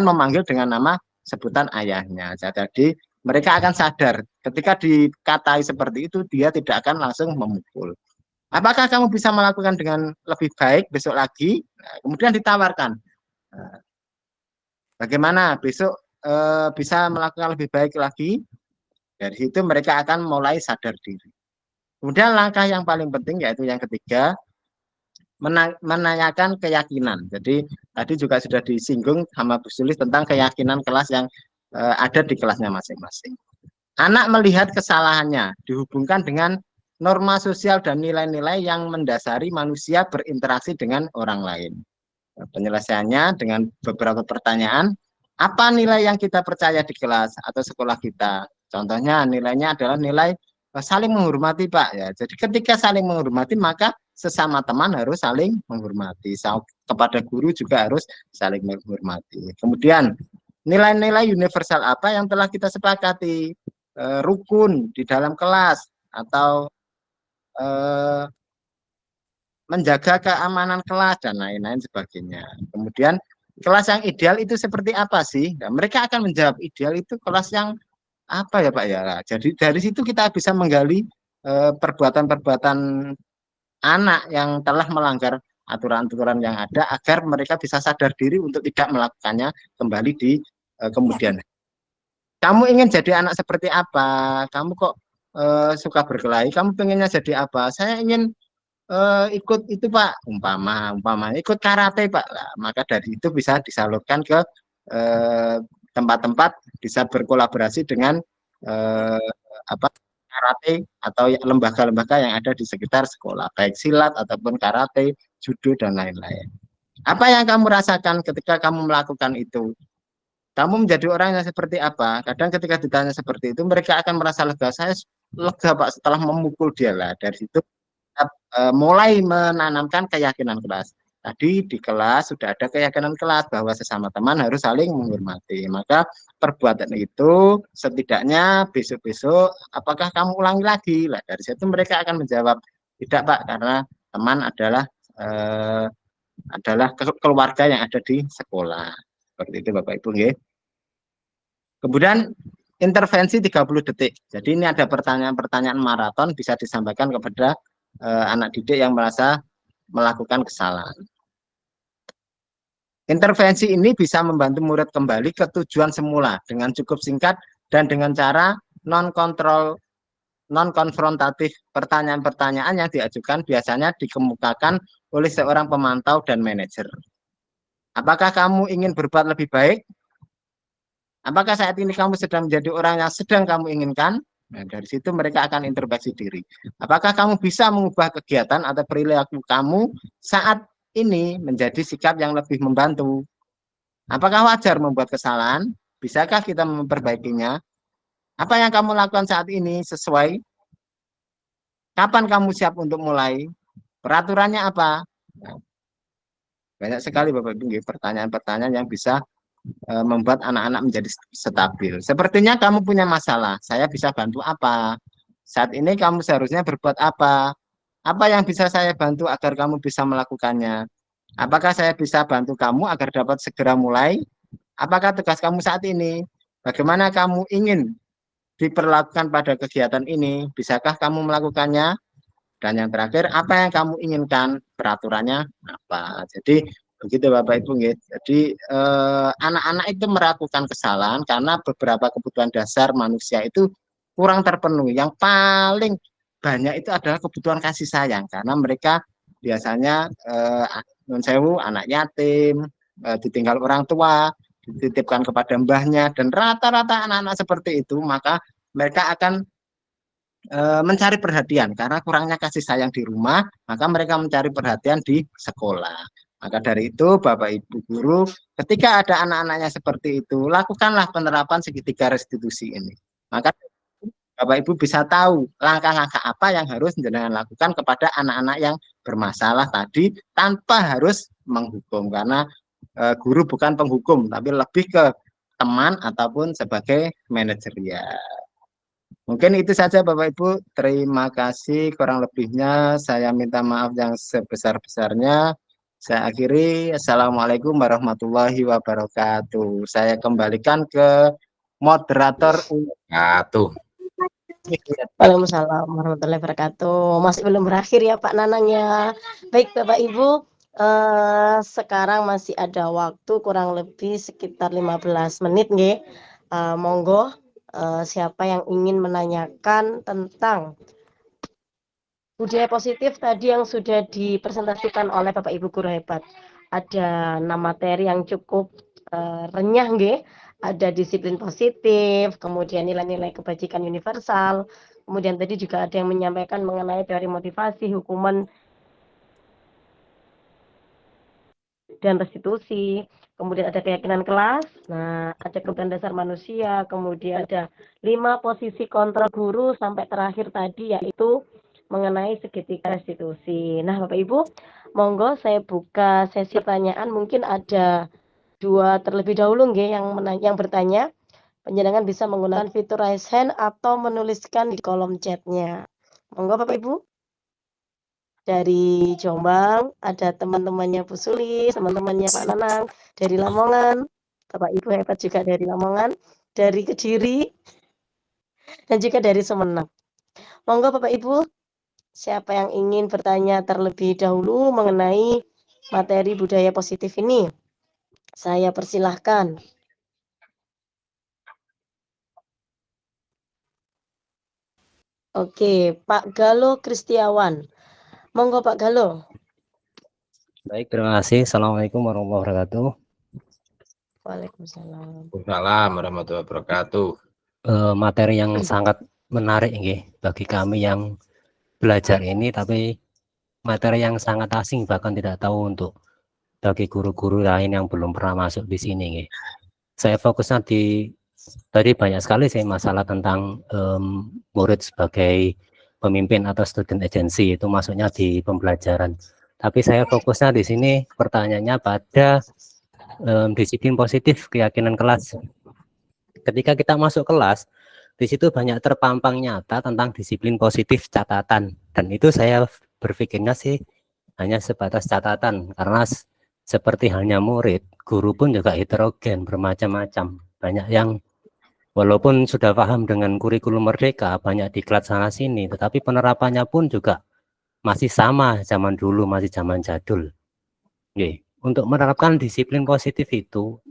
memanggil dengan nama sebutan ayahnya. Jadi mereka akan sadar ketika dikatai seperti itu dia tidak akan langsung memukul. Apakah kamu bisa melakukan dengan lebih baik besok lagi? Nah, kemudian ditawarkan bagaimana besok bisa melakukan lebih baik lagi. Dari situ mereka akan mulai sadar diri. Kemudian langkah yang paling penting yaitu yang ketiga, menanyakan keyakinan. Jadi tadi juga sudah disinggung sama Bu Sulis tentang keyakinan kelas yang ada di kelasnya masing-masing. Anak melihat kesalahannya dihubungkan dengan norma sosial dan nilai-nilai yang mendasari manusia berinteraksi dengan orang lain. Penyelesaiannya dengan beberapa pertanyaan, apa nilai yang kita percaya di kelas atau sekolah kita? Contohnya nilainya adalah nilai saling menghormati Pak ya. Jadi ketika saling menghormati maka sesama teman harus saling menghormati. Kepada guru juga harus saling menghormati. Kemudian nilai-nilai universal apa yang telah kita sepakati? Rukun di dalam kelas atau menjaga keamanan kelas dan lain-lain sebagainya. Kemudian kelas yang ideal itu seperti apa sih? Nah, mereka akan menjawab ideal itu kelas yang apa ya Pak ya. Jadi dari situ kita bisa menggali perbuatan-perbuatan anak yang telah melanggar aturan-aturan yang ada agar mereka bisa sadar diri untuk tidak melakukannya kembali di kemudian. Kamu ingin jadi anak seperti apa? Kamu kok suka berkelahi? Kamu pengennya jadi apa? Saya ingin ikut itu Pak, umpama ikut karate Pak. Nah, maka dari itu bisa disalurkan ke tempat-tempat bisa berkolaborasi dengan karate atau lembaga-lembaga yang ada di sekitar sekolah, baik silat ataupun karate, judo dan lain-lain. Apa yang kamu rasakan ketika kamu melakukan itu? Kamu menjadi orang yang seperti apa? Kadang ketika ditanya seperti itu, mereka akan merasa lega. Saya lega Pak setelah memukul dia lah. Dari situ mulai menanamkan keyakinan kelas. Tadi di kelas sudah ada keyakinan kelas bahwa sesama teman harus saling menghormati. Maka perbuatan itu setidaknya besok-besok apakah kamu ulangi lagi? Lah dari situ mereka akan menjawab tidak Pak, karena teman adalah keluarga yang ada di sekolah. Seperti itu Bapak Ibu nggih. Kemudian intervensi 30 detik. Jadi ini ada pertanyaan-pertanyaan maraton bisa disampaikan kepada anak didik yang merasa melakukan kesalahan. Intervensi ini bisa membantu murid kembali ke tujuan semula dengan cukup singkat dan dengan cara non-konfrontatif. Pertanyaan-pertanyaan yang diajukan biasanya dikemukakan oleh seorang pemantau dan manajer. Apakah kamu ingin berbuat lebih baik? Apakah saat ini kamu sedang menjadi orang yang sedang kamu inginkan? Nah, dari situ mereka akan introspeksi diri. Apakah kamu bisa mengubah kegiatan atau perilaku kamu saat ini menjadi sikap yang lebih membantu? Apakah wajar membuat kesalahan? Bisakah kita memperbaikinya? Apa yang kamu lakukan saat ini sesuai? Kapan kamu siap untuk mulai? Peraturannya apa? Nah, banyak sekali Bapak Ibu pertanyaan-pertanyaan yang bisa membuat anak-anak menjadi stabil. Sepertinya kamu punya masalah, saya bisa bantu apa? Saat ini kamu seharusnya berbuat apa? Apa yang bisa saya bantu agar kamu bisa melakukannya? Apakah saya bisa bantu kamu agar dapat segera mulai? Apakah tugas kamu saat ini? Bagaimana kamu ingin diperlakukan pada kegiatan ini? Bisakah kamu melakukannya? Dan yang terakhir, apa yang kamu inginkan? Peraturannya apa? Jadi begitu Bapak Ibu. Jadi anak-anak itu melakukan kesalahan karena beberapa kebutuhan dasar manusia itu kurang terpenuhi. Yang paling banyak itu adalah kebutuhan kasih sayang karena mereka biasanya non sewu anak yatim, ditinggal orang tua, dititipkan kepada mbahnya, dan rata-rata anak-anak seperti itu maka mereka akan mencari perhatian karena kurangnya kasih sayang di rumah, maka mereka mencari perhatian di sekolah. Maka dari itu Bapak Ibu guru, ketika ada anak-anaknya seperti itu, lakukanlah penerapan segitiga restitusi ini. Maka Bapak Ibu bisa tahu langkah-langkah apa yang harus jenengan lakukan kepada anak-anak yang bermasalah tadi tanpa harus menghukum, karena guru bukan penghukum tapi lebih ke teman ataupun sebagai manajerial. Mungkin itu saja Bapak Ibu, terima kasih, kurang lebihnya saya minta maaf yang sebesar-besarnya. Saya akhiri, Assalamualaikum warahmatullahi wabarakatuh. Saya kembalikan ke moderator. Waalaikumsalam warahmatullahi wabarakatuh. Masih belum berakhir ya Pak Nanang ya. Baik Bapak Ibu, sekarang masih ada waktu kurang lebih sekitar 15 menit nggih. Monggo siapa yang ingin menanyakan tentang budaya positif tadi yang sudah dipresentasikan oleh Bapak Ibu guru hebat. Ada 6 materi yang cukup renyah nggih. Ada disiplin positif, kemudian nilai-nilai kebajikan universal, kemudian tadi juga ada yang menyampaikan mengenai teori motivasi, hukuman dan restitusi, kemudian ada keyakinan kelas, nah ada kebutuhan dasar manusia, kemudian ada 5 posisi kontrol guru, sampai terakhir tadi yaitu mengenai segitiga restitusi. Nah Bapak Ibu, monggo saya buka sesi pertanyaan, mungkin ada 2 terlebih dahulu nggih yang bertanya. Penjenengan bisa menggunakan fitur raise hand atau menuliskan di kolom chatnya. Monggo Bapak Ibu. Dari Jombang ada teman-temannya Bu Sulis, teman-temannya Pak Nanang dari Lamongan, Bapak Ibu hebat juga dari Lamongan, dari Kediri, dan juga dari Sumeneb. Monggo Bapak Ibu, siapa yang ingin bertanya terlebih dahulu mengenai materi budaya positif ini? Saya persilahkan. Oke, Pak Galo Kristiawan. Monggo Pak Galo. Baik, terima kasih. Assalamualaikum warahmatullahi wabarakatuh. Waalaikumsalam. Waalaikumsalam warahmatullahi wabarakatuh. Materi yang sangat menarik bagi kami yang belajar ini, tapi materi yang sangat asing, bahkan tidak tahu untuk bagi guru-guru lain yang belum pernah masuk di sini. Saya fokusnya tadi banyak sekali saya masalah tentang murid sebagai pemimpin atau student agency, itu masuknya di pembelajaran. Tapi saya fokusnya di sini pertanyaannya pada disiplin positif keyakinan kelas. Ketika kita masuk kelas, di situ banyak terpampang nyata tentang disiplin positif catatan, dan itu saya berpikirnya sih hanya sebatas catatan, karena seperti halnya murid, guru pun juga heterogen, bermacam-macam. Banyak yang walaupun sudah paham dengan kurikulum merdeka, banyak diklat sana sini, tetapi penerapannya pun juga masih sama zaman dulu, masih zaman jadul. Oke. Untuk menerapkan disiplin positif itu,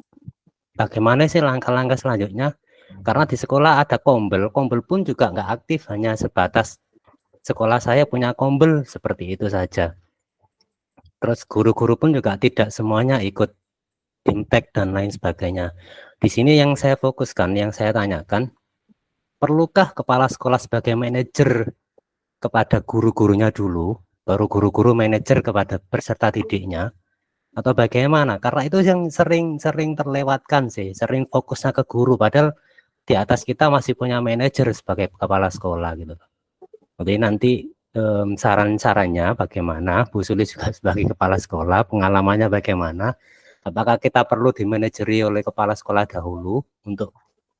bagaimana sih langkah-langkah selanjutnya? Karena di sekolah ada kombel pun juga nggak aktif, hanya sebatas sekolah saya punya kombel, seperti itu saja. Terus guru-guru pun juga tidak semuanya ikut impact dan lain sebagainya. Di sini yang saya fokuskan, yang saya tanyakan, perlukah kepala sekolah sebagai manajer kepada guru-gurunya dulu, baru guru-guru manajer kepada peserta didiknya, atau bagaimana? Karena itu yang sering terlewatkan sih, sering fokusnya ke guru, padahal di atas kita masih punya manajer sebagai kepala sekolah gitu. Jadi nanti saran-sarannya bagaimana, Bu Suli juga sebagai kepala sekolah, pengalamannya bagaimana, apakah kita perlu dimanajeri oleh kepala sekolah dahulu untuk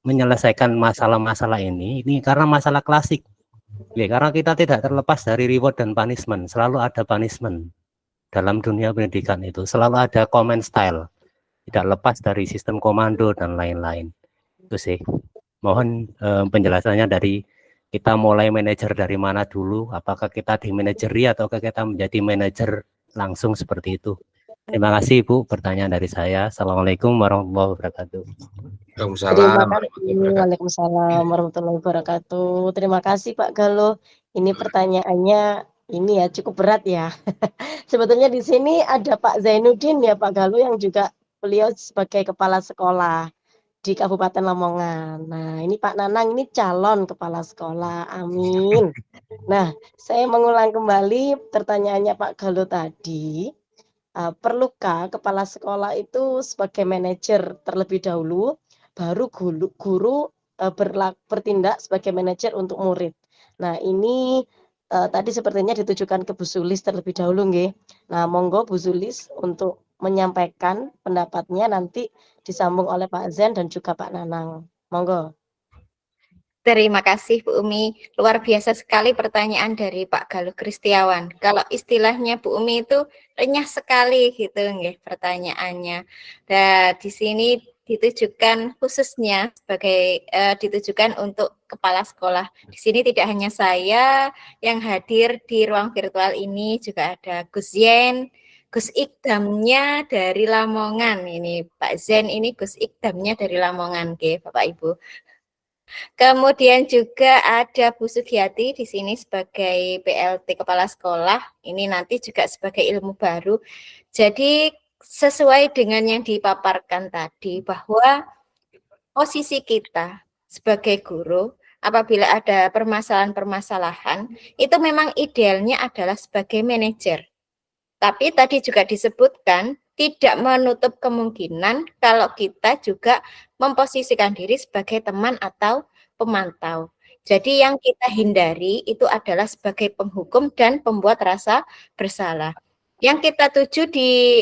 menyelesaikan masalah-masalah ini karena masalah klasik. Ya, karena kita tidak terlepas dari reward dan punishment, selalu ada punishment dalam dunia pendidikan itu, selalu ada command style, tidak lepas dari sistem komando dan lain-lain. Itu sih, mohon penjelasannya dari kita mulai manajer dari mana dulu, apakah kita dimanajeri atau kita menjadi manajer langsung seperti itu. Terima kasih Ibu, pertanyaan dari saya. Assalamualaikum warahmatullahi wabarakatuh. Terima kasih. Waalaikumsalam warahmatullahi wabarakatuh. Terima kasih Pak Galuh. Ini pertanyaannya ini ya cukup berat ya. Sebetulnya di sini ada Pak Zainuddin ya Pak Galuh yang juga beliau sebagai kepala sekolah di Kabupaten Lamongan. Nah, ini Pak Nanang ini calon kepala sekolah. Amin. Nah, saya mengulang kembali pertanyaannya Pak Galuh tadi. Perlukah kepala sekolah itu sebagai manajer terlebih dahulu, baru guru bertindak sebagai manajer untuk murid. Nah, ini tadi sepertinya ditujukan ke Bu Sulis terlebih dahulu, nggih. Nah, monggo Bu Sulis untuk menyampaikan pendapatnya, nanti disambung oleh Pak Zen dan juga Pak Nanang. Monggo. Terima kasih Bu Umi. Luar biasa sekali pertanyaan dari Pak Galuh Kristiawan. Kalau istilahnya Bu Umi itu renyah sekali gitu nggih pertanyaannya. Dan di sini ditujukan khususnya sebagai ditujukan untuk kepala sekolah. Di sini tidak hanya saya yang hadir di ruang virtual ini, juga ada Gus Yen, Gus Ikdamnya dari Lamongan. Ini Pak Zen, ini Gus Ikdamnya dari Lamongan, nggih Bapak Ibu. Kemudian juga ada Bu Sugiyati di sini sebagai PLT Kepala Sekolah. Ini nanti juga sebagai ilmu baru. Jadi sesuai dengan yang dipaparkan tadi bahwa posisi kita sebagai guru apabila ada permasalahan-permasalahan itu memang idealnya adalah sebagai manajer. Tapi tadi juga disebutkan tidak menutup kemungkinan kalau kita juga memposisikan diri sebagai teman atau pemantau. Jadi yang kita hindari itu adalah sebagai penghukum dan pembuat rasa bersalah. Yang kita tuju di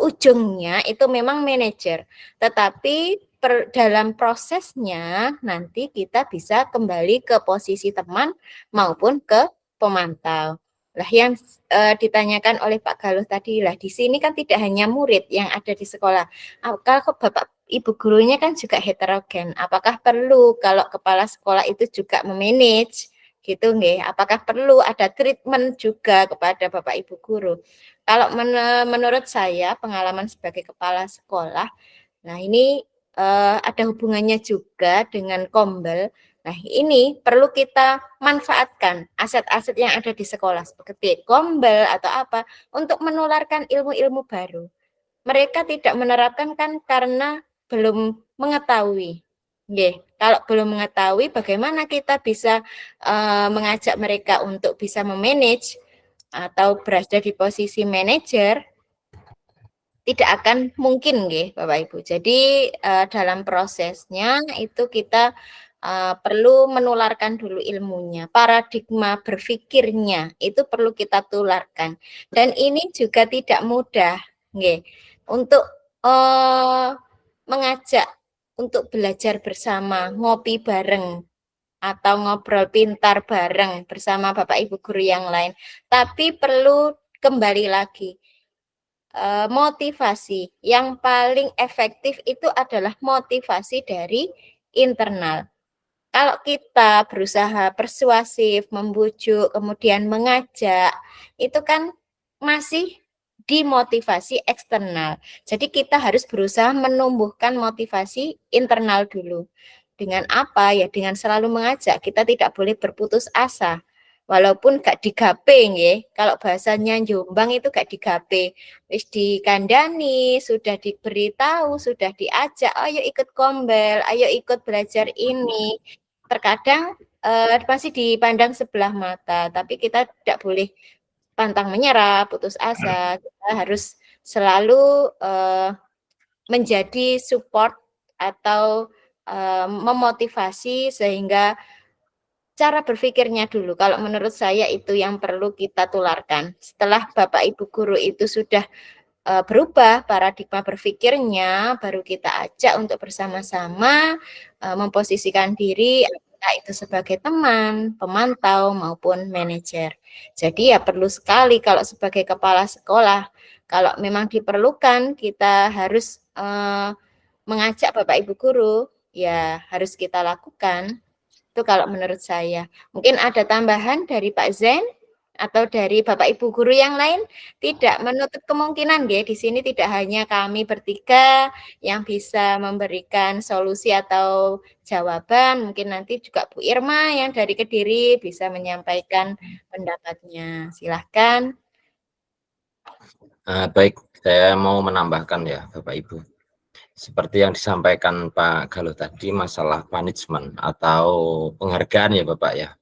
ujungnya itu memang manajer, tetapi dalam prosesnya nanti kita bisa kembali ke posisi teman maupun ke pemantau. Lah yang ditanyakan oleh Pak Galuh tadi lah, di sini kan tidak hanya murid yang ada di sekolah. Kalau Bapak Ibu gurunya kan juga heterogen. Apakah perlu kalau kepala sekolah itu juga memanage gitu nggih? Apakah perlu ada treatment juga kepada Bapak Ibu guru? Kalau menurut saya pengalaman sebagai kepala sekolah, nah ini ada hubungannya juga dengan Kombel. Nah, ini perlu kita manfaatkan aset-aset yang ada di sekolah seperti Kombel atau apa untuk menularkan ilmu-ilmu baru. Mereka tidak menerapkan kan karena belum mengetahui. Nggih, kalau belum mengetahui bagaimana kita bisa mengajak mereka untuk bisa memanage atau berada di posisi manajer, tidak akan mungkin nggih Bapak Ibu. Jadi dalam prosesnya itu kita perlu menularkan dulu ilmunya, paradigma berpikirnya itu perlu kita tularkan. Dan ini juga tidak mudah nggih untuk mengajak untuk belajar bersama, ngopi bareng atau ngobrol pintar bareng bersama Bapak Ibu guru yang lain. Tapi perlu kembali lagi motivasi yang paling efektif itu adalah motivasi dari internal. Kalau kita berusaha persuasif, membujuk, kemudian mengajak, itu kan masih dimotivasi eksternal. Jadi kita harus berusaha menumbuhkan motivasi internal dulu. Dengan apa? Ya dengan selalu mengajak. Kita tidak boleh berputus asa. Walaupun gak digape nggih. Kalau bahasanya Jombang itu gak digape. Wis dikandani, sudah diberitahu, sudah diajak, ayo ikut Kombel, ayo ikut belajar ini. terkadang masih dipandang sebelah mata, tapi kita tidak boleh pantang menyerah, putus asa. Kita harus selalu menjadi support atau memotivasi sehingga cara berpikirnya dulu. Kalau menurut saya itu yang perlu kita tularkan. Setelah Bapak Ibu guru itu sudah berubah paradigma berpikirnya, baru kita ajak untuk bersama-sama memposisikan diri entah itu sebagai teman, pemantau maupun manajer. Jadi ya perlu sekali kalau sebagai kepala sekolah, kalau memang diperlukan kita harus mengajak Bapak Ibu guru, ya harus kita lakukan. Itu kalau menurut saya. Mungkin ada tambahan dari Pak Zen atau dari Bapak Ibu guru yang lain, tidak menutup kemungkinan ya, di sini tidak hanya kami bertiga yang bisa memberikan solusi atau jawaban, mungkin nanti juga Bu Irma yang dari Kediri bisa menyampaikan pendapatnya. Silahkan. Baik, saya mau menambahkan ya Bapak Ibu. Seperti yang disampaikan Pak Galuh tadi, masalah punishment atau penghargaan ya Bapak ya.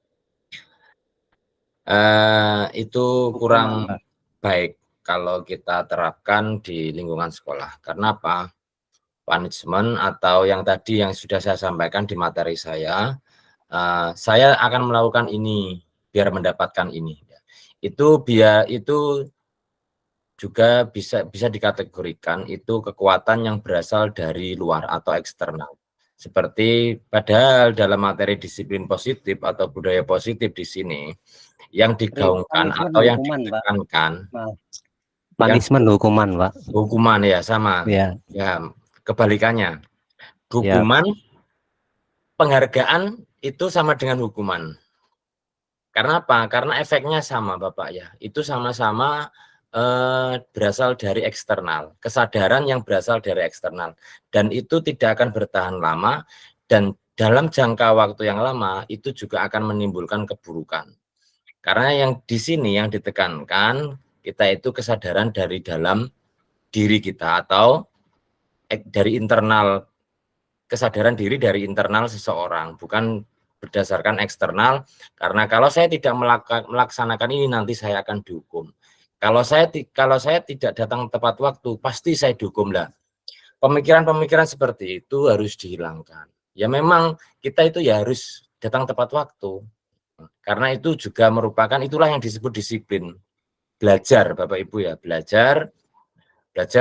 Itu kurang baik kalau kita terapkan di lingkungan sekolah. Karena apa? Punishment atau yang tadi yang sudah saya sampaikan di materi saya akan melakukan ini biar mendapatkan ini. Itu juga bisa dikategorikan itu kekuatan yang berasal dari luar atau eksternal. Seperti padahal dalam materi disiplin positif atau budaya positif di sini yang digaungkan atau yang ditekankan punishment hukuman, Pak. Hukuman ya sama. Ya, kebalikannya. Hukuman penghargaan itu sama dengan hukuman. Karena apa? Karena efeknya sama Bapak ya. Itu sama-sama berasal dari eksternal, kesadaran yang berasal dari eksternal, dan itu tidak akan bertahan lama, dan dalam jangka waktu yang lama itu juga akan menimbulkan keburukan. Karena yang di sini yang ditekankan kita itu kesadaran dari dalam diri kita atau dari internal, kesadaran diri dari internal seseorang, bukan berdasarkan eksternal. Karena kalau saya tidak melaksanakan ini nanti saya akan dihukum. Kalau saya tidak datang tepat waktu, pasti saya dihukum lah. Pemikiran-pemikiran seperti itu harus dihilangkan. Ya memang kita itu ya harus datang tepat waktu. Karena itu juga merupakan, itulah yang disebut disiplin. Belajar Bapak Ibu ya, belajar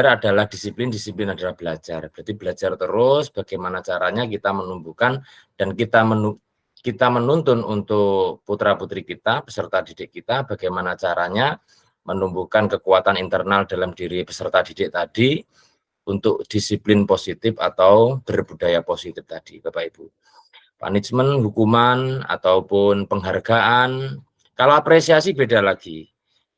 adalah disiplin adalah belajar. Berarti belajar terus bagaimana caranya kita menumbuhkan dan kita menuntun untuk putra-putri kita, peserta didik kita, bagaimana caranya menumbuhkan kekuatan internal dalam diri peserta didik tadi untuk disiplin positif atau berbudaya positif tadi, Bapak Ibu. Punishment, hukuman, ataupun penghargaan. Kalau apresiasi beda lagi.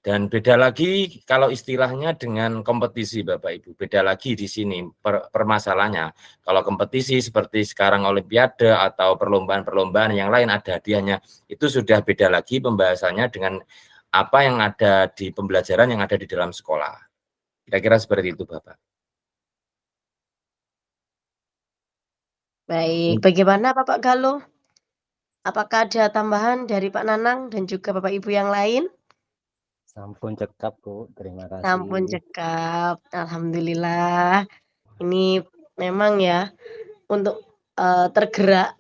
Dan beda lagi kalau istilahnya dengan kompetisi, Bapak Ibu. Beda lagi di sini permasalahannya. Kalau kompetisi seperti sekarang olimpiade atau perlombaan-perlombaan yang lain ada hadiahnya, itu sudah beda lagi pembahasannya dengan apa yang ada di pembelajaran yang ada di dalam sekolah. Kira-kira seperti itu, Bapak. Baik, bagaimana Bapak Galuh? Apakah ada tambahan dari Pak Nanang dan juga Bapak Ibu yang lain? Sampun cekap, Bu. Terima kasih. Sampun cekap. Alhamdulillah. Ini memang ya untuk bergerak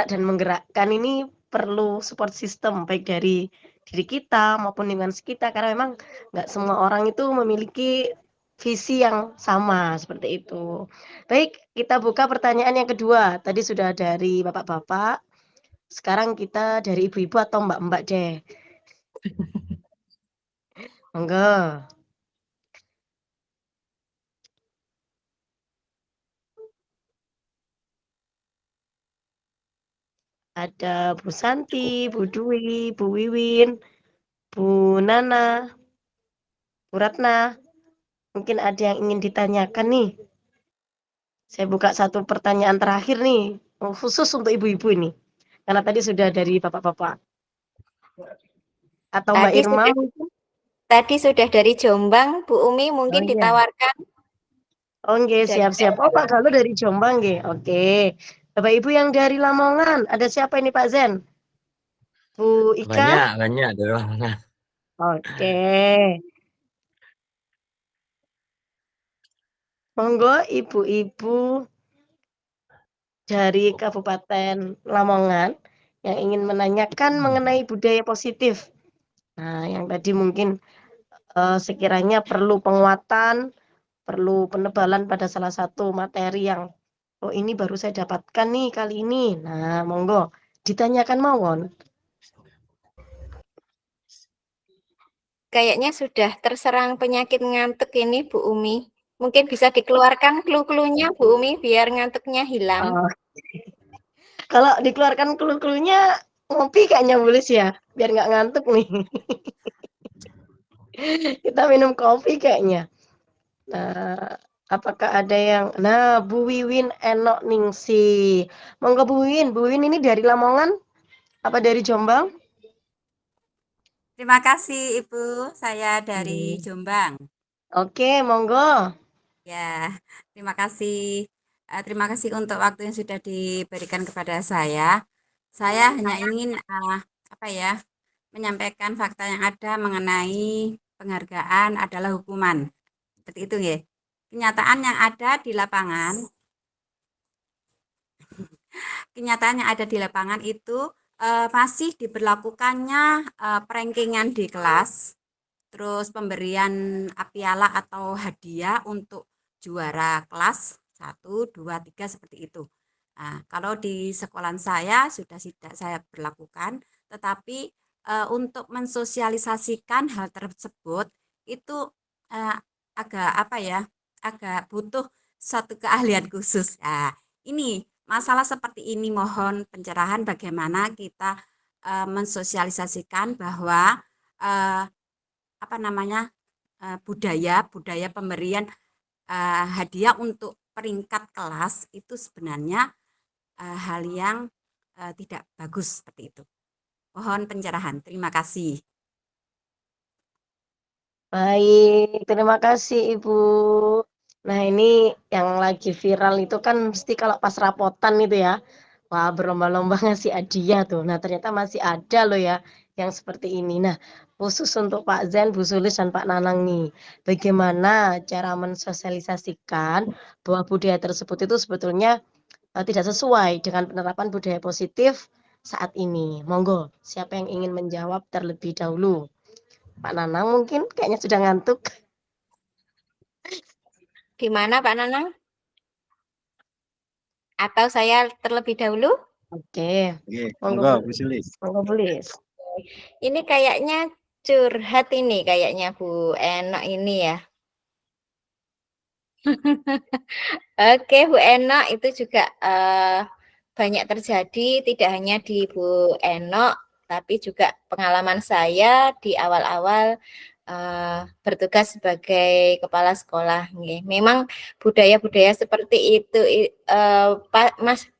dan menggerakkan ini perlu support system baik dari diri kita maupun lingkungan sekitar, karena memang nggak semua orang itu memiliki visi yang sama seperti itu. Baik, kita buka pertanyaan yang kedua. Tadi sudah dari bapak-bapak, sekarang kita dari ibu-ibu atau mbak-mbak deh. Monggo. Ada Bu Santi, Bu Dwi, Bu Wiwin, Bu Nana, Bu Ratna. Mungkin ada yang ingin ditanyakan nih. Saya buka satu pertanyaan terakhir nih, khusus untuk ibu-ibu ini. Karena tadi sudah dari bapak-bapak. Atau Mbak Irma mungkin? Tadi sudah dari Jombang, Bu Umi mungkin ditawarkan. Oh nggih, siap-siap. Oh Pak Galuh dari Jombang nggih. Oke. Bapak Ibu yang dari Lamongan, ada siapa ini Pak Zen? Bu Ika? Banyak dari Lamongan. Oke. Monggo ibu-ibu dari Kabupaten Lamongan yang ingin menanyakan mengenai budaya positif. Nah, yang tadi mungkin sekiranya perlu penguatan, perlu penebalan pada salah satu materi yang oh ini baru saya dapatkan nih kali ini. Nah, monggo ditanyakan mawon. Kayaknya sudah terserang penyakit ngantuk ini Bu Umi. Mungkin bisa dikeluarkan clue-cluenya Bu Umi biar ngantuknya hilang. Oh. Kalau dikeluarkan clue-cluenya ngopi kayaknya boleh sih ya, biar nggak ngantuk nih. Kita minum kopi kayaknya. Nah, apakah ada yang Bu Wiwin Enok Ningsi. Monggo Bu Wiwin ini dari Lamongan apa dari Jombang? Terima kasih Ibu, saya dari Jombang. Oke, monggo. Ya, terima kasih. Terima kasih untuk waktu yang sudah diberikan kepada saya. Saya hanya ingin menyampaikan fakta yang ada mengenai penghargaan adalah hukuman. Seperti itu ya. Kenyataan yang ada di lapangan, itu masih diberlakukannya perankingan di kelas, terus pemberian piala atau hadiah untuk juara kelas 1, 2, 3 seperti itu. Nah, kalau di sekolahan saya sudah tidak saya berlakukan, tetapi untuk mensosialisasikan hal tersebut itu agak butuh suatu keahlian khusus. Nah, ini masalah seperti ini mohon pencerahan bagaimana kita mensosialisasikan bahwa budaya pemberian hadiah untuk peringkat kelas itu sebenarnya hal yang tidak bagus seperti itu. Mohon pencerahan. Terima kasih. Baik, terima kasih Ibu. Nah, ini yang lagi viral itu kan mesti kalau pas rapotan itu ya. Wah, berlomba-lomba ngasih hadiah tuh. Nah, ternyata masih ada loh ya yang seperti ini. Nah, khusus untuk Pak Zen, Bu Sulis, dan Pak Nanang nih. Bagaimana cara mensosialisasikan bahwa budaya tersebut itu sebetulnya tidak sesuai dengan penerapan budaya positif saat ini. Monggo, siapa yang ingin menjawab terlebih dahulu? Pak Nanang mungkin kayaknya sudah ngantuk. Gimana Pak Nanang? Atau saya terlebih dahulu? Oke. Monggo Bu Sulis. Monggo Bulis. Ini kayaknya curhat ini kayaknya Bu Enok ini ya. Oke Bu Enok itu juga banyak terjadi tidak hanya di Bu Enok tapi juga pengalaman saya di awal-awal bertugas sebagai kepala sekolah. Memang budaya-budaya seperti itu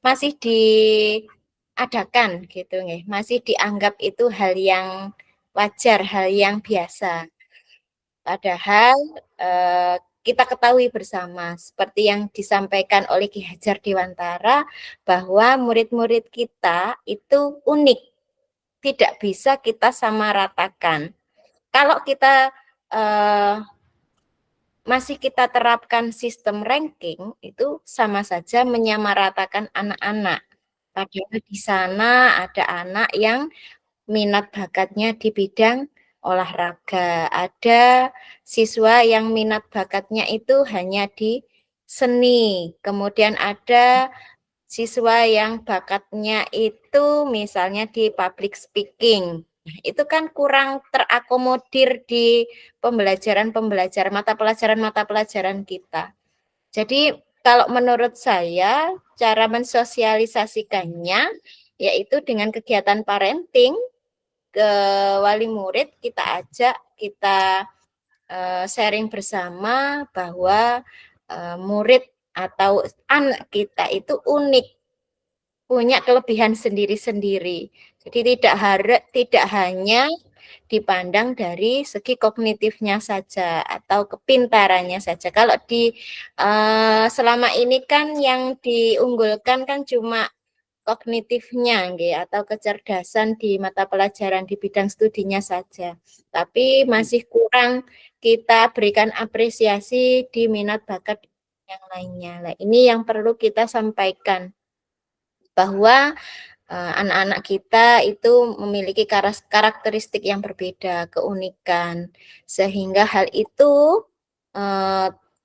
masih diadakan gitu, masih dianggap itu hal yang wajar, hal yang biasa. Padahal kita ketahui bersama seperti yang disampaikan oleh Ki Hajar Dewantara bahwa murid-murid kita itu unik, tidak bisa kita samaratakan. Kalau kita masih kita terapkan sistem ranking itu sama saja menyamaratakan anak-anak. Padahal di sana ada anak yang minat bakatnya di bidang olahraga, ada siswa yang minat bakatnya itu hanya di seni, kemudian ada siswa yang bakatnya itu misalnya di public speaking. Itu kan kurang terakomodir di mata pelajaran kita. Jadi kalau menurut saya cara mensosialisasikannya yaitu dengan kegiatan parenting ke wali murid, kita ajak, kita sharing bersama bahwa murid atau anak kita itu unik, punya kelebihan sendiri-sendiri. Jadi tidak hanya dipandang dari segi kognitifnya saja atau kepintarannya saja. Kalau selama ini kan yang diunggulkan kan cuma kognitifnya nggih, atau kecerdasan di mata pelajaran di bidang studinya saja. Tapi masih kurang kita berikan apresiasi di minat bakat yang lainnya. Nah, ini yang perlu kita sampaikan bahwa anak-anak kita itu memiliki karakteristik yang berbeda, keunikan, sehingga hal itu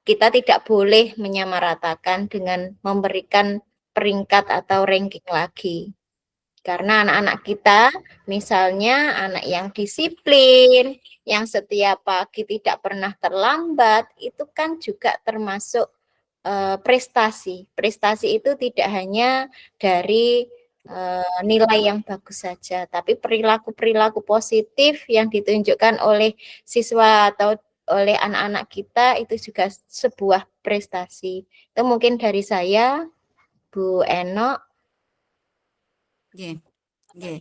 kita tidak boleh menyamaratakan dengan memberikan peringkat atau ranking lagi. Karena anak-anak kita, misalnya anak yang disiplin, yang setiap pagi tidak pernah terlambat, itu kan juga termasuk prestasi. Prestasi itu tidak hanya dari nilai yang bagus saja, tapi perilaku-perilaku positif yang ditunjukkan oleh siswa atau oleh anak-anak kita itu juga sebuah prestasi. Itu mungkin dari saya, Bu Eno. Oke, oke.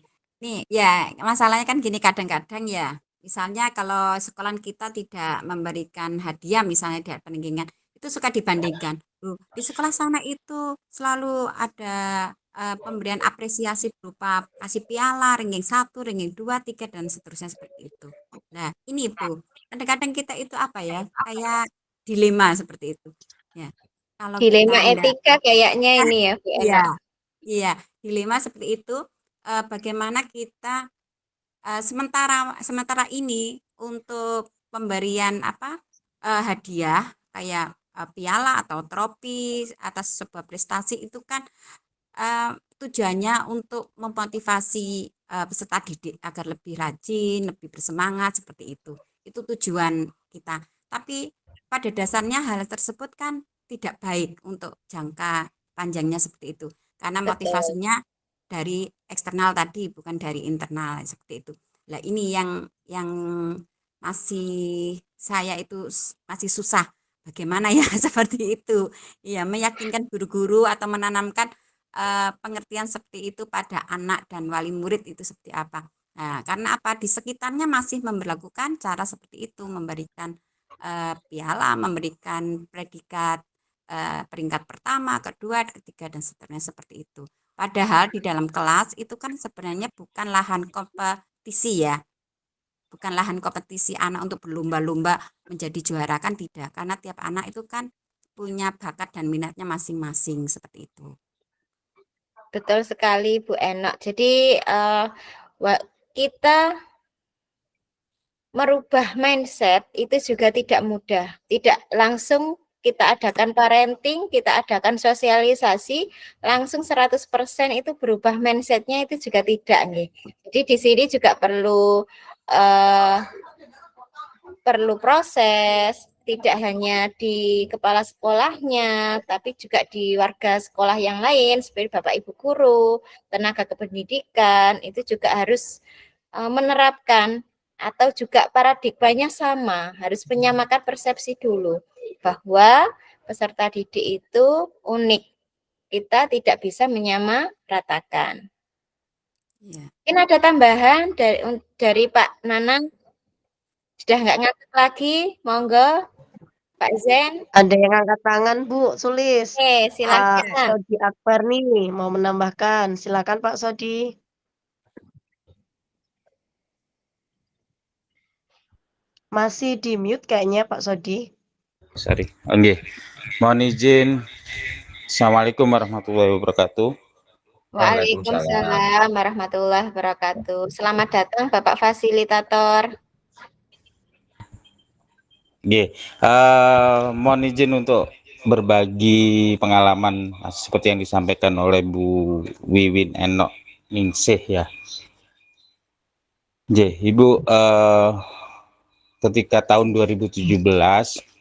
Nih, ya masalahnya kan gini, kadang-kadang ya, misalnya kalau sekolah kita tidak memberikan hadiah, misalnya di peninggingan, itu suka dibandingkan. Di sekolah sana itu selalu ada pemberian apresiasi berupa kasih piala, ranking 1, ranking 2, 3, dan seterusnya seperti itu. Nah, ini Bu, kadang-kadang kita itu apa ya, kayak dilema seperti itu. Ya, kalau Dilema kita etika kayaknya ini ya, Bu Eno. Iya, iya, dilema seperti itu. Bagaimana kita sementara ini untuk pemberian hadiah kayak piala atau trofi atas sebuah prestasi itu kan tujuannya untuk memotivasi peserta didik agar lebih rajin, lebih bersemangat seperti itu. Itu tujuan kita. Tapi pada dasarnya hal tersebut kan tidak baik untuk jangka panjangnya seperti itu. Karena motivasinya dari eksternal tadi, bukan dari internal seperti itu. Nah, ini yang masih saya itu masih susah. Bagaimana ya seperti itu? Ya, meyakinkan guru-guru atau menanamkan pengertian seperti itu pada anak dan wali murid itu seperti apa. Nah, karena apa? Di sekitarnya masih memberlakukan cara seperti itu, memberikan piala, memberikan predikat peringkat pertama, kedua, ketiga, dan seterusnya seperti itu. Padahal di dalam kelas itu kan sebenarnya bukan lahan kompetisi ya. Bukan lahan kompetisi anak untuk berlomba-lomba menjadi juara, kan tidak. Karena tiap anak itu kan punya bakat dan minatnya masing-masing seperti itu. Betul sekali Bu Eno. Jadi kita merubah mindset itu juga tidak mudah. Tidak langsung kita adakan parenting, kita adakan sosialisasi, langsung 100% itu berubah mindsetnya itu juga tidak nih. Jadi di sini juga perlu proses, tidak hanya di kepala sekolahnya, tapi juga di warga sekolah yang lain, seperti Bapak Ibu guru, tenaga kependidikan, itu juga harus menerapkan atau juga paradigmanya sama, harus menyamakan persepsi dulu bahwa peserta didik itu unik. Kita tidak bisa menyamaratakan. Ya. Mungkin ada tambahan dari Pak Nanang. Sudah nggak ngangkat lagi, monggo Pak Zen. Ada yang angkat tangan Bu Sulis. Oke, silakan. Pak Sodi Akbar nih mau menambahkan. Silakan Pak Sodi. Masih di mute kayaknya Pak Sodi. Sorry. Oke. Mohon izin. Assalamualaikum warahmatullahi wabarakatuh. Waalaikumsalam warahmatullahi wabarakatuh. Selamat datang Bapak Fasilitator. Oke. Mohon izin untuk berbagi pengalaman seperti yang disampaikan oleh Bu Wiwin Eno Ningsih ya. Ibu, ketika tahun 2017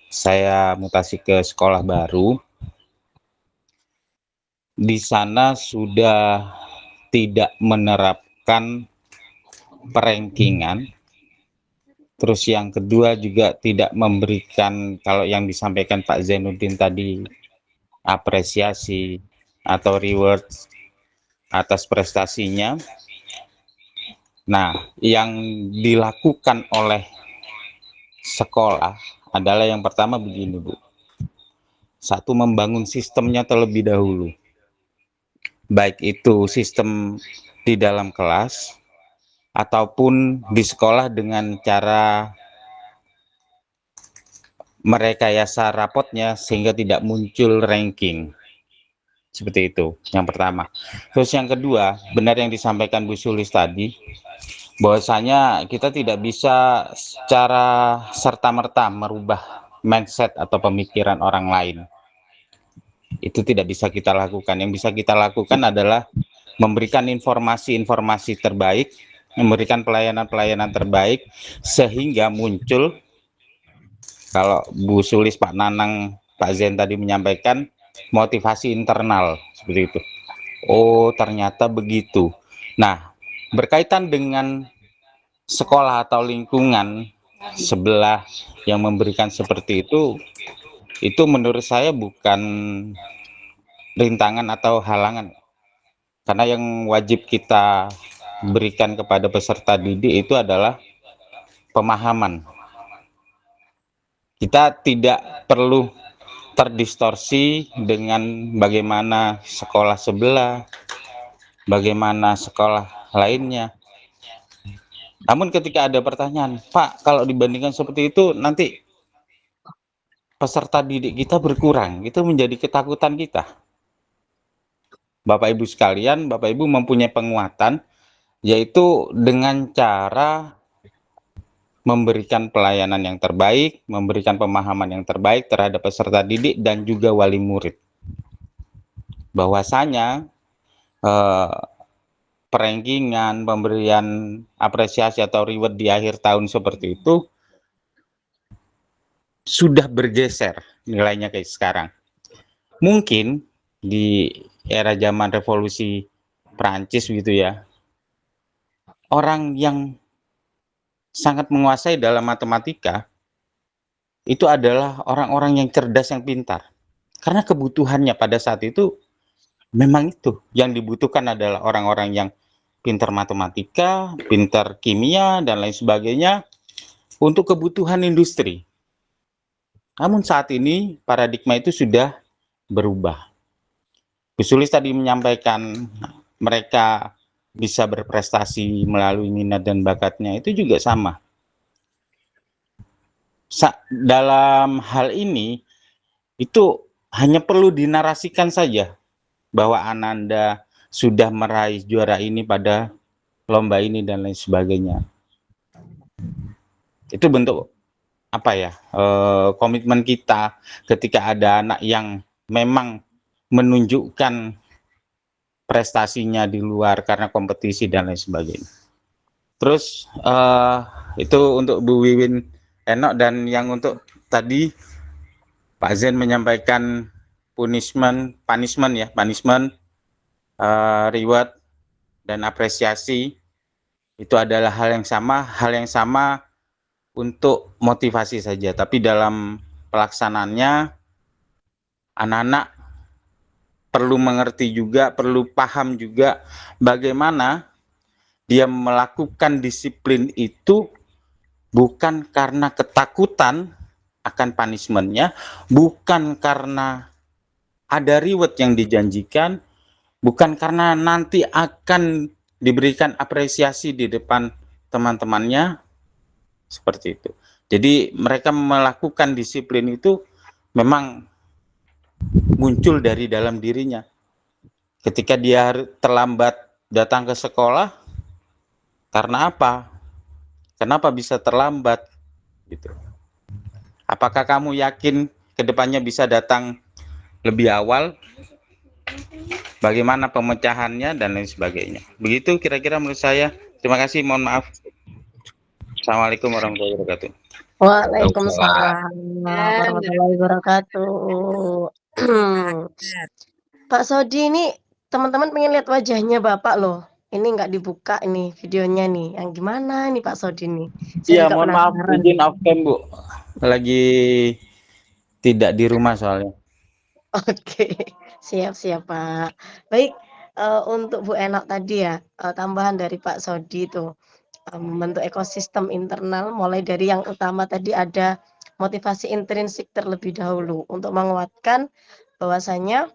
saya mutasi ke sekolah baru. Di sana sudah tidak menerapkan perankingan. Terus yang kedua juga tidak memberikan, kalau yang disampaikan Pak Zainuddin tadi, apresiasi atau reward atas prestasinya. Nah, yang dilakukan oleh sekolah adalah yang pertama begini, Bu. Satu, membangun sistemnya terlebih dahulu. Baik itu sistem di dalam kelas ataupun di sekolah dengan cara merekayasa rapotnya sehingga tidak muncul ranking. Seperti itu, yang pertama. Terus yang kedua, benar yang disampaikan Bu Sulis tadi, bahwasanya kita tidak bisa secara serta-merta merubah mindset atau pemikiran orang lain. Itu tidak bisa kita lakukan. Yang bisa kita lakukan adalah memberikan informasi-informasi terbaik, memberikan pelayanan-pelayanan terbaik, sehingga muncul, kalau Bu Sulis, Pak Nanang, Pak Zen tadi menyampaikan, motivasi internal, seperti itu. Oh, ternyata begitu. Nah, berkaitan dengan sekolah atau lingkungan sebelah yang memberikan seperti itu menurut saya bukan rintangan atau halangan. Karena yang wajib kita berikan kepada peserta didik itu adalah pemahaman. Kita tidak perlu terdistorsi dengan bagaimana sekolah sebelah, bagaimana sekolah lainnya. Namun ketika ada pertanyaan, Pak, kalau dibandingkan seperti itu, nanti peserta didik kita berkurang. Itu menjadi ketakutan kita. Bapak Ibu sekalian, Bapak Ibu mempunyai penguatan, yaitu dengan cara memberikan pelayanan yang terbaik, memberikan pemahaman yang terbaik terhadap peserta didik dan juga wali murid. Bahwasanya perengkingan, pemberian apresiasi atau reward di akhir tahun seperti itu sudah bergeser nilainya kayak sekarang. Mungkin di era zaman revolusi Prancis gitu ya, orang yang sangat menguasai dalam matematika itu adalah orang-orang yang cerdas, yang pintar. Karena kebutuhannya pada saat itu memang itu yang dibutuhkan adalah orang-orang yang pintar matematika, pintar kimia dan lain sebagainya untuk kebutuhan industri. Namun saat ini paradigma itu sudah berubah. Bu Sulis tadi menyampaikan mereka bisa berprestasi melalui minat dan bakatnya, itu juga sama. Dalam hal ini, itu hanya perlu dinarasikan saja bahwa Ananda sudah meraih juara ini pada lomba ini dan lain sebagainya. Itu bentuk apa ya, komitmen kita ketika ada anak yang memang menunjukkan prestasinya di luar karena kompetisi dan lain sebagainya. Terus itu untuk Bu Wiwin Enok, dan yang untuk tadi Pak Zen menyampaikan punishment, reward dan apresiasi, itu adalah hal yang sama untuk motivasi saja, tapi dalam pelaksanaannya anak-anak perlu mengerti juga, perlu paham juga bagaimana dia melakukan disiplin itu bukan karena ketakutan akan punishment-nya, bukan karena ada reward yang dijanjikan, bukan karena nanti akan diberikan apresiasi di depan teman-temannya, seperti itu. Jadi mereka melakukan disiplin itu memang muncul dari dalam dirinya. Ketika dia terlambat datang ke sekolah, karena apa? Kenapa bisa terlambat? Gitu. Apakah kamu yakin kedepannya bisa datang lebih awal? Bagaimana pemecahannya dan lain sebagainya. Begitu kira-kira menurut saya. Terima kasih, mohon maaf. Assalamualaikum warahmatullahi wabarakatuh. Waalaikumsalam warahmatullahi wabarakatuh. Pak Sodi, ini teman-teman pengen lihat wajahnya Bapak loh. Ini nggak dibuka ini videonya nih. Yang gimana nih Pak Sodi nih? Iya, mohon maaf, izin off cam, Bu. Lagi tidak di rumah soalnya. Oke, siap Pak. Baik, untuk Bu Enok tadi ya, tambahan dari Pak Sodi itu. membentuk ekosistem internal, mulai dari yang utama tadi ada motivasi intrinsik terlebih dahulu untuk menguatkan bahwasanya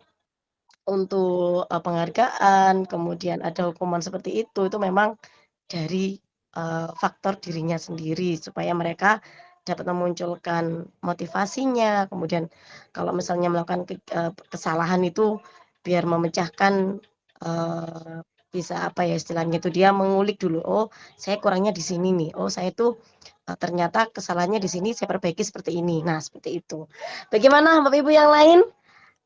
untuk penghargaan, kemudian ada hukuman seperti itu memang dari faktor dirinya sendiri supaya mereka dapat memunculkan motivasinya. Kemudian kalau misalnya melakukan kesalahan itu biar memecahkan bisa apa ya istilahnya itu dia mengulik dulu. Oh, saya kurangnya di sini nih. Oh, saya itu ternyata kesalahannya di sini saya perbaiki seperti ini. Nah, seperti itu. Bagaimana Bapak Ibu yang lain?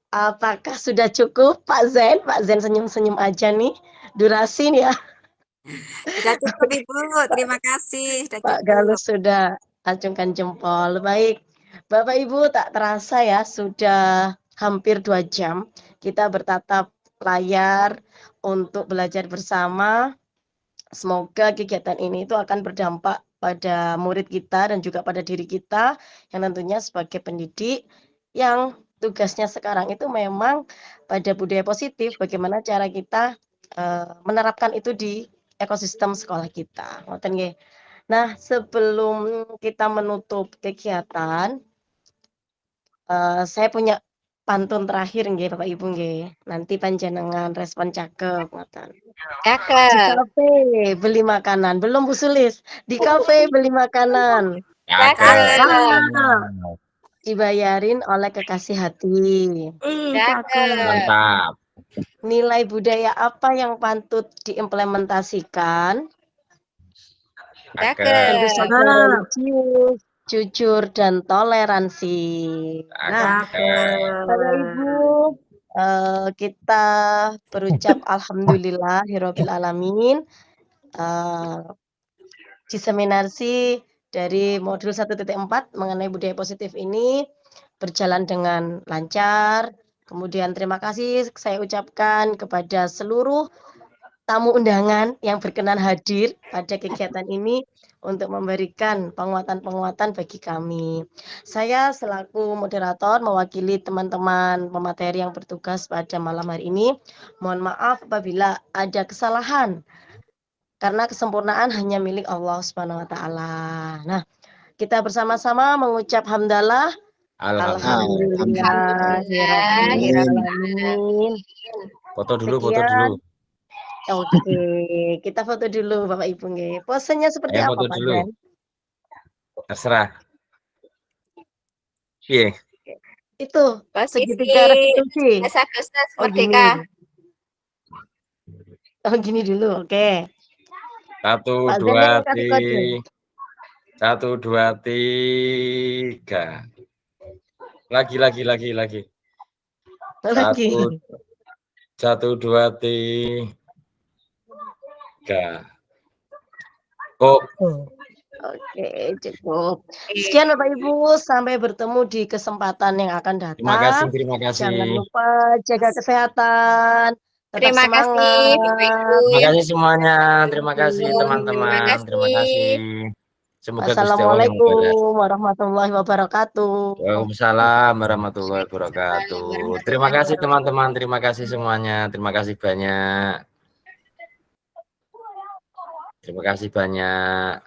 Apakah sudah cukup Pak Zen? Pak Zen senyum-senyum aja nih. Durasi nih ya. Sudah cukup Ibu, terima kasih. Sudah Pak cukup. Galus sudah acungkan jempol. Baik, Bapak Ibu tak terasa ya sudah hampir 2 jam kita bertatap layar untuk belajar bersama. Semoga kegiatan ini itu akan berdampak pada murid kita dan juga pada diri kita yang tentunya sebagai pendidik yang tugasnya sekarang itu memang pada budaya positif, bagaimana cara kita menerapkan itu di ekosistem sekolah kita. Ngoten nggih. Nah, sebelum kita menutup kegiatan, saya punya pantun terakhir nggih Bapak Ibu nggih. Nanti panjenengan respon cakep ngoten. Di Cakep. kafe beli makanan, belum Bu Sulis. Di kafe beli makanan. Cakep. Dibayarin oleh kekasih hati. Cakep. Mantap. Nilai budaya apa yang pantut diimplementasikan? Cakep. Tentu saja religius, jujur, dan toleransi. Nah, Bapak Ibu, kita berucap alhamdulillahirabbil alamin. Diseminasi dari modul 1.4 mengenai budaya positif ini berjalan dengan lancar. Kemudian terima kasih saya ucapkan kepada seluruh tamu undangan yang berkenan hadir pada kegiatan ini untuk memberikan penguatan-penguatan bagi kami. Saya selaku moderator mewakili teman-teman pemateri yang bertugas pada malam hari ini. Mohon maaf apabila ada kesalahan karena kesempurnaan hanya milik Allah Subhanahu wa taala. Nah, kita bersama-sama mengucap hamdalah alhamdulillahirabbil. Foto dulu, foto Sekian. dulu. Oke, kita foto dulu Bapak Ibu nggih. Posenya seperti Ayo apa foto Pak dulu. Zen? Terserah. Iya. Itu Posisi segitiga restitusi. Agustus Oh gini. Merdeka. Oh gini dulu, oke. 1, Pak Zen 2, yang kasih kode. 1, 2, 3. Lagi. Lagi. 1, 2, 3. Oh. Oke, cukup. Sekian Bapak Ibu, sampai bertemu di kesempatan yang akan datang. Terima kasih. Jangan lupa jaga kesehatan. Tetap Terima semangat. kasih Bapak Ibu. Terima kasih semuanya. Terima kasih Terima teman-teman. kasih. Terima kasih. Semoga Gusti Allah Assalamualaikum warahmatullahi wabarakatuh. Waalaikumsalam warahmatullahi wabarakatuh. Terima kasih teman-teman. Terima kasih semuanya. Terima kasih banyak. Terima kasih banyak.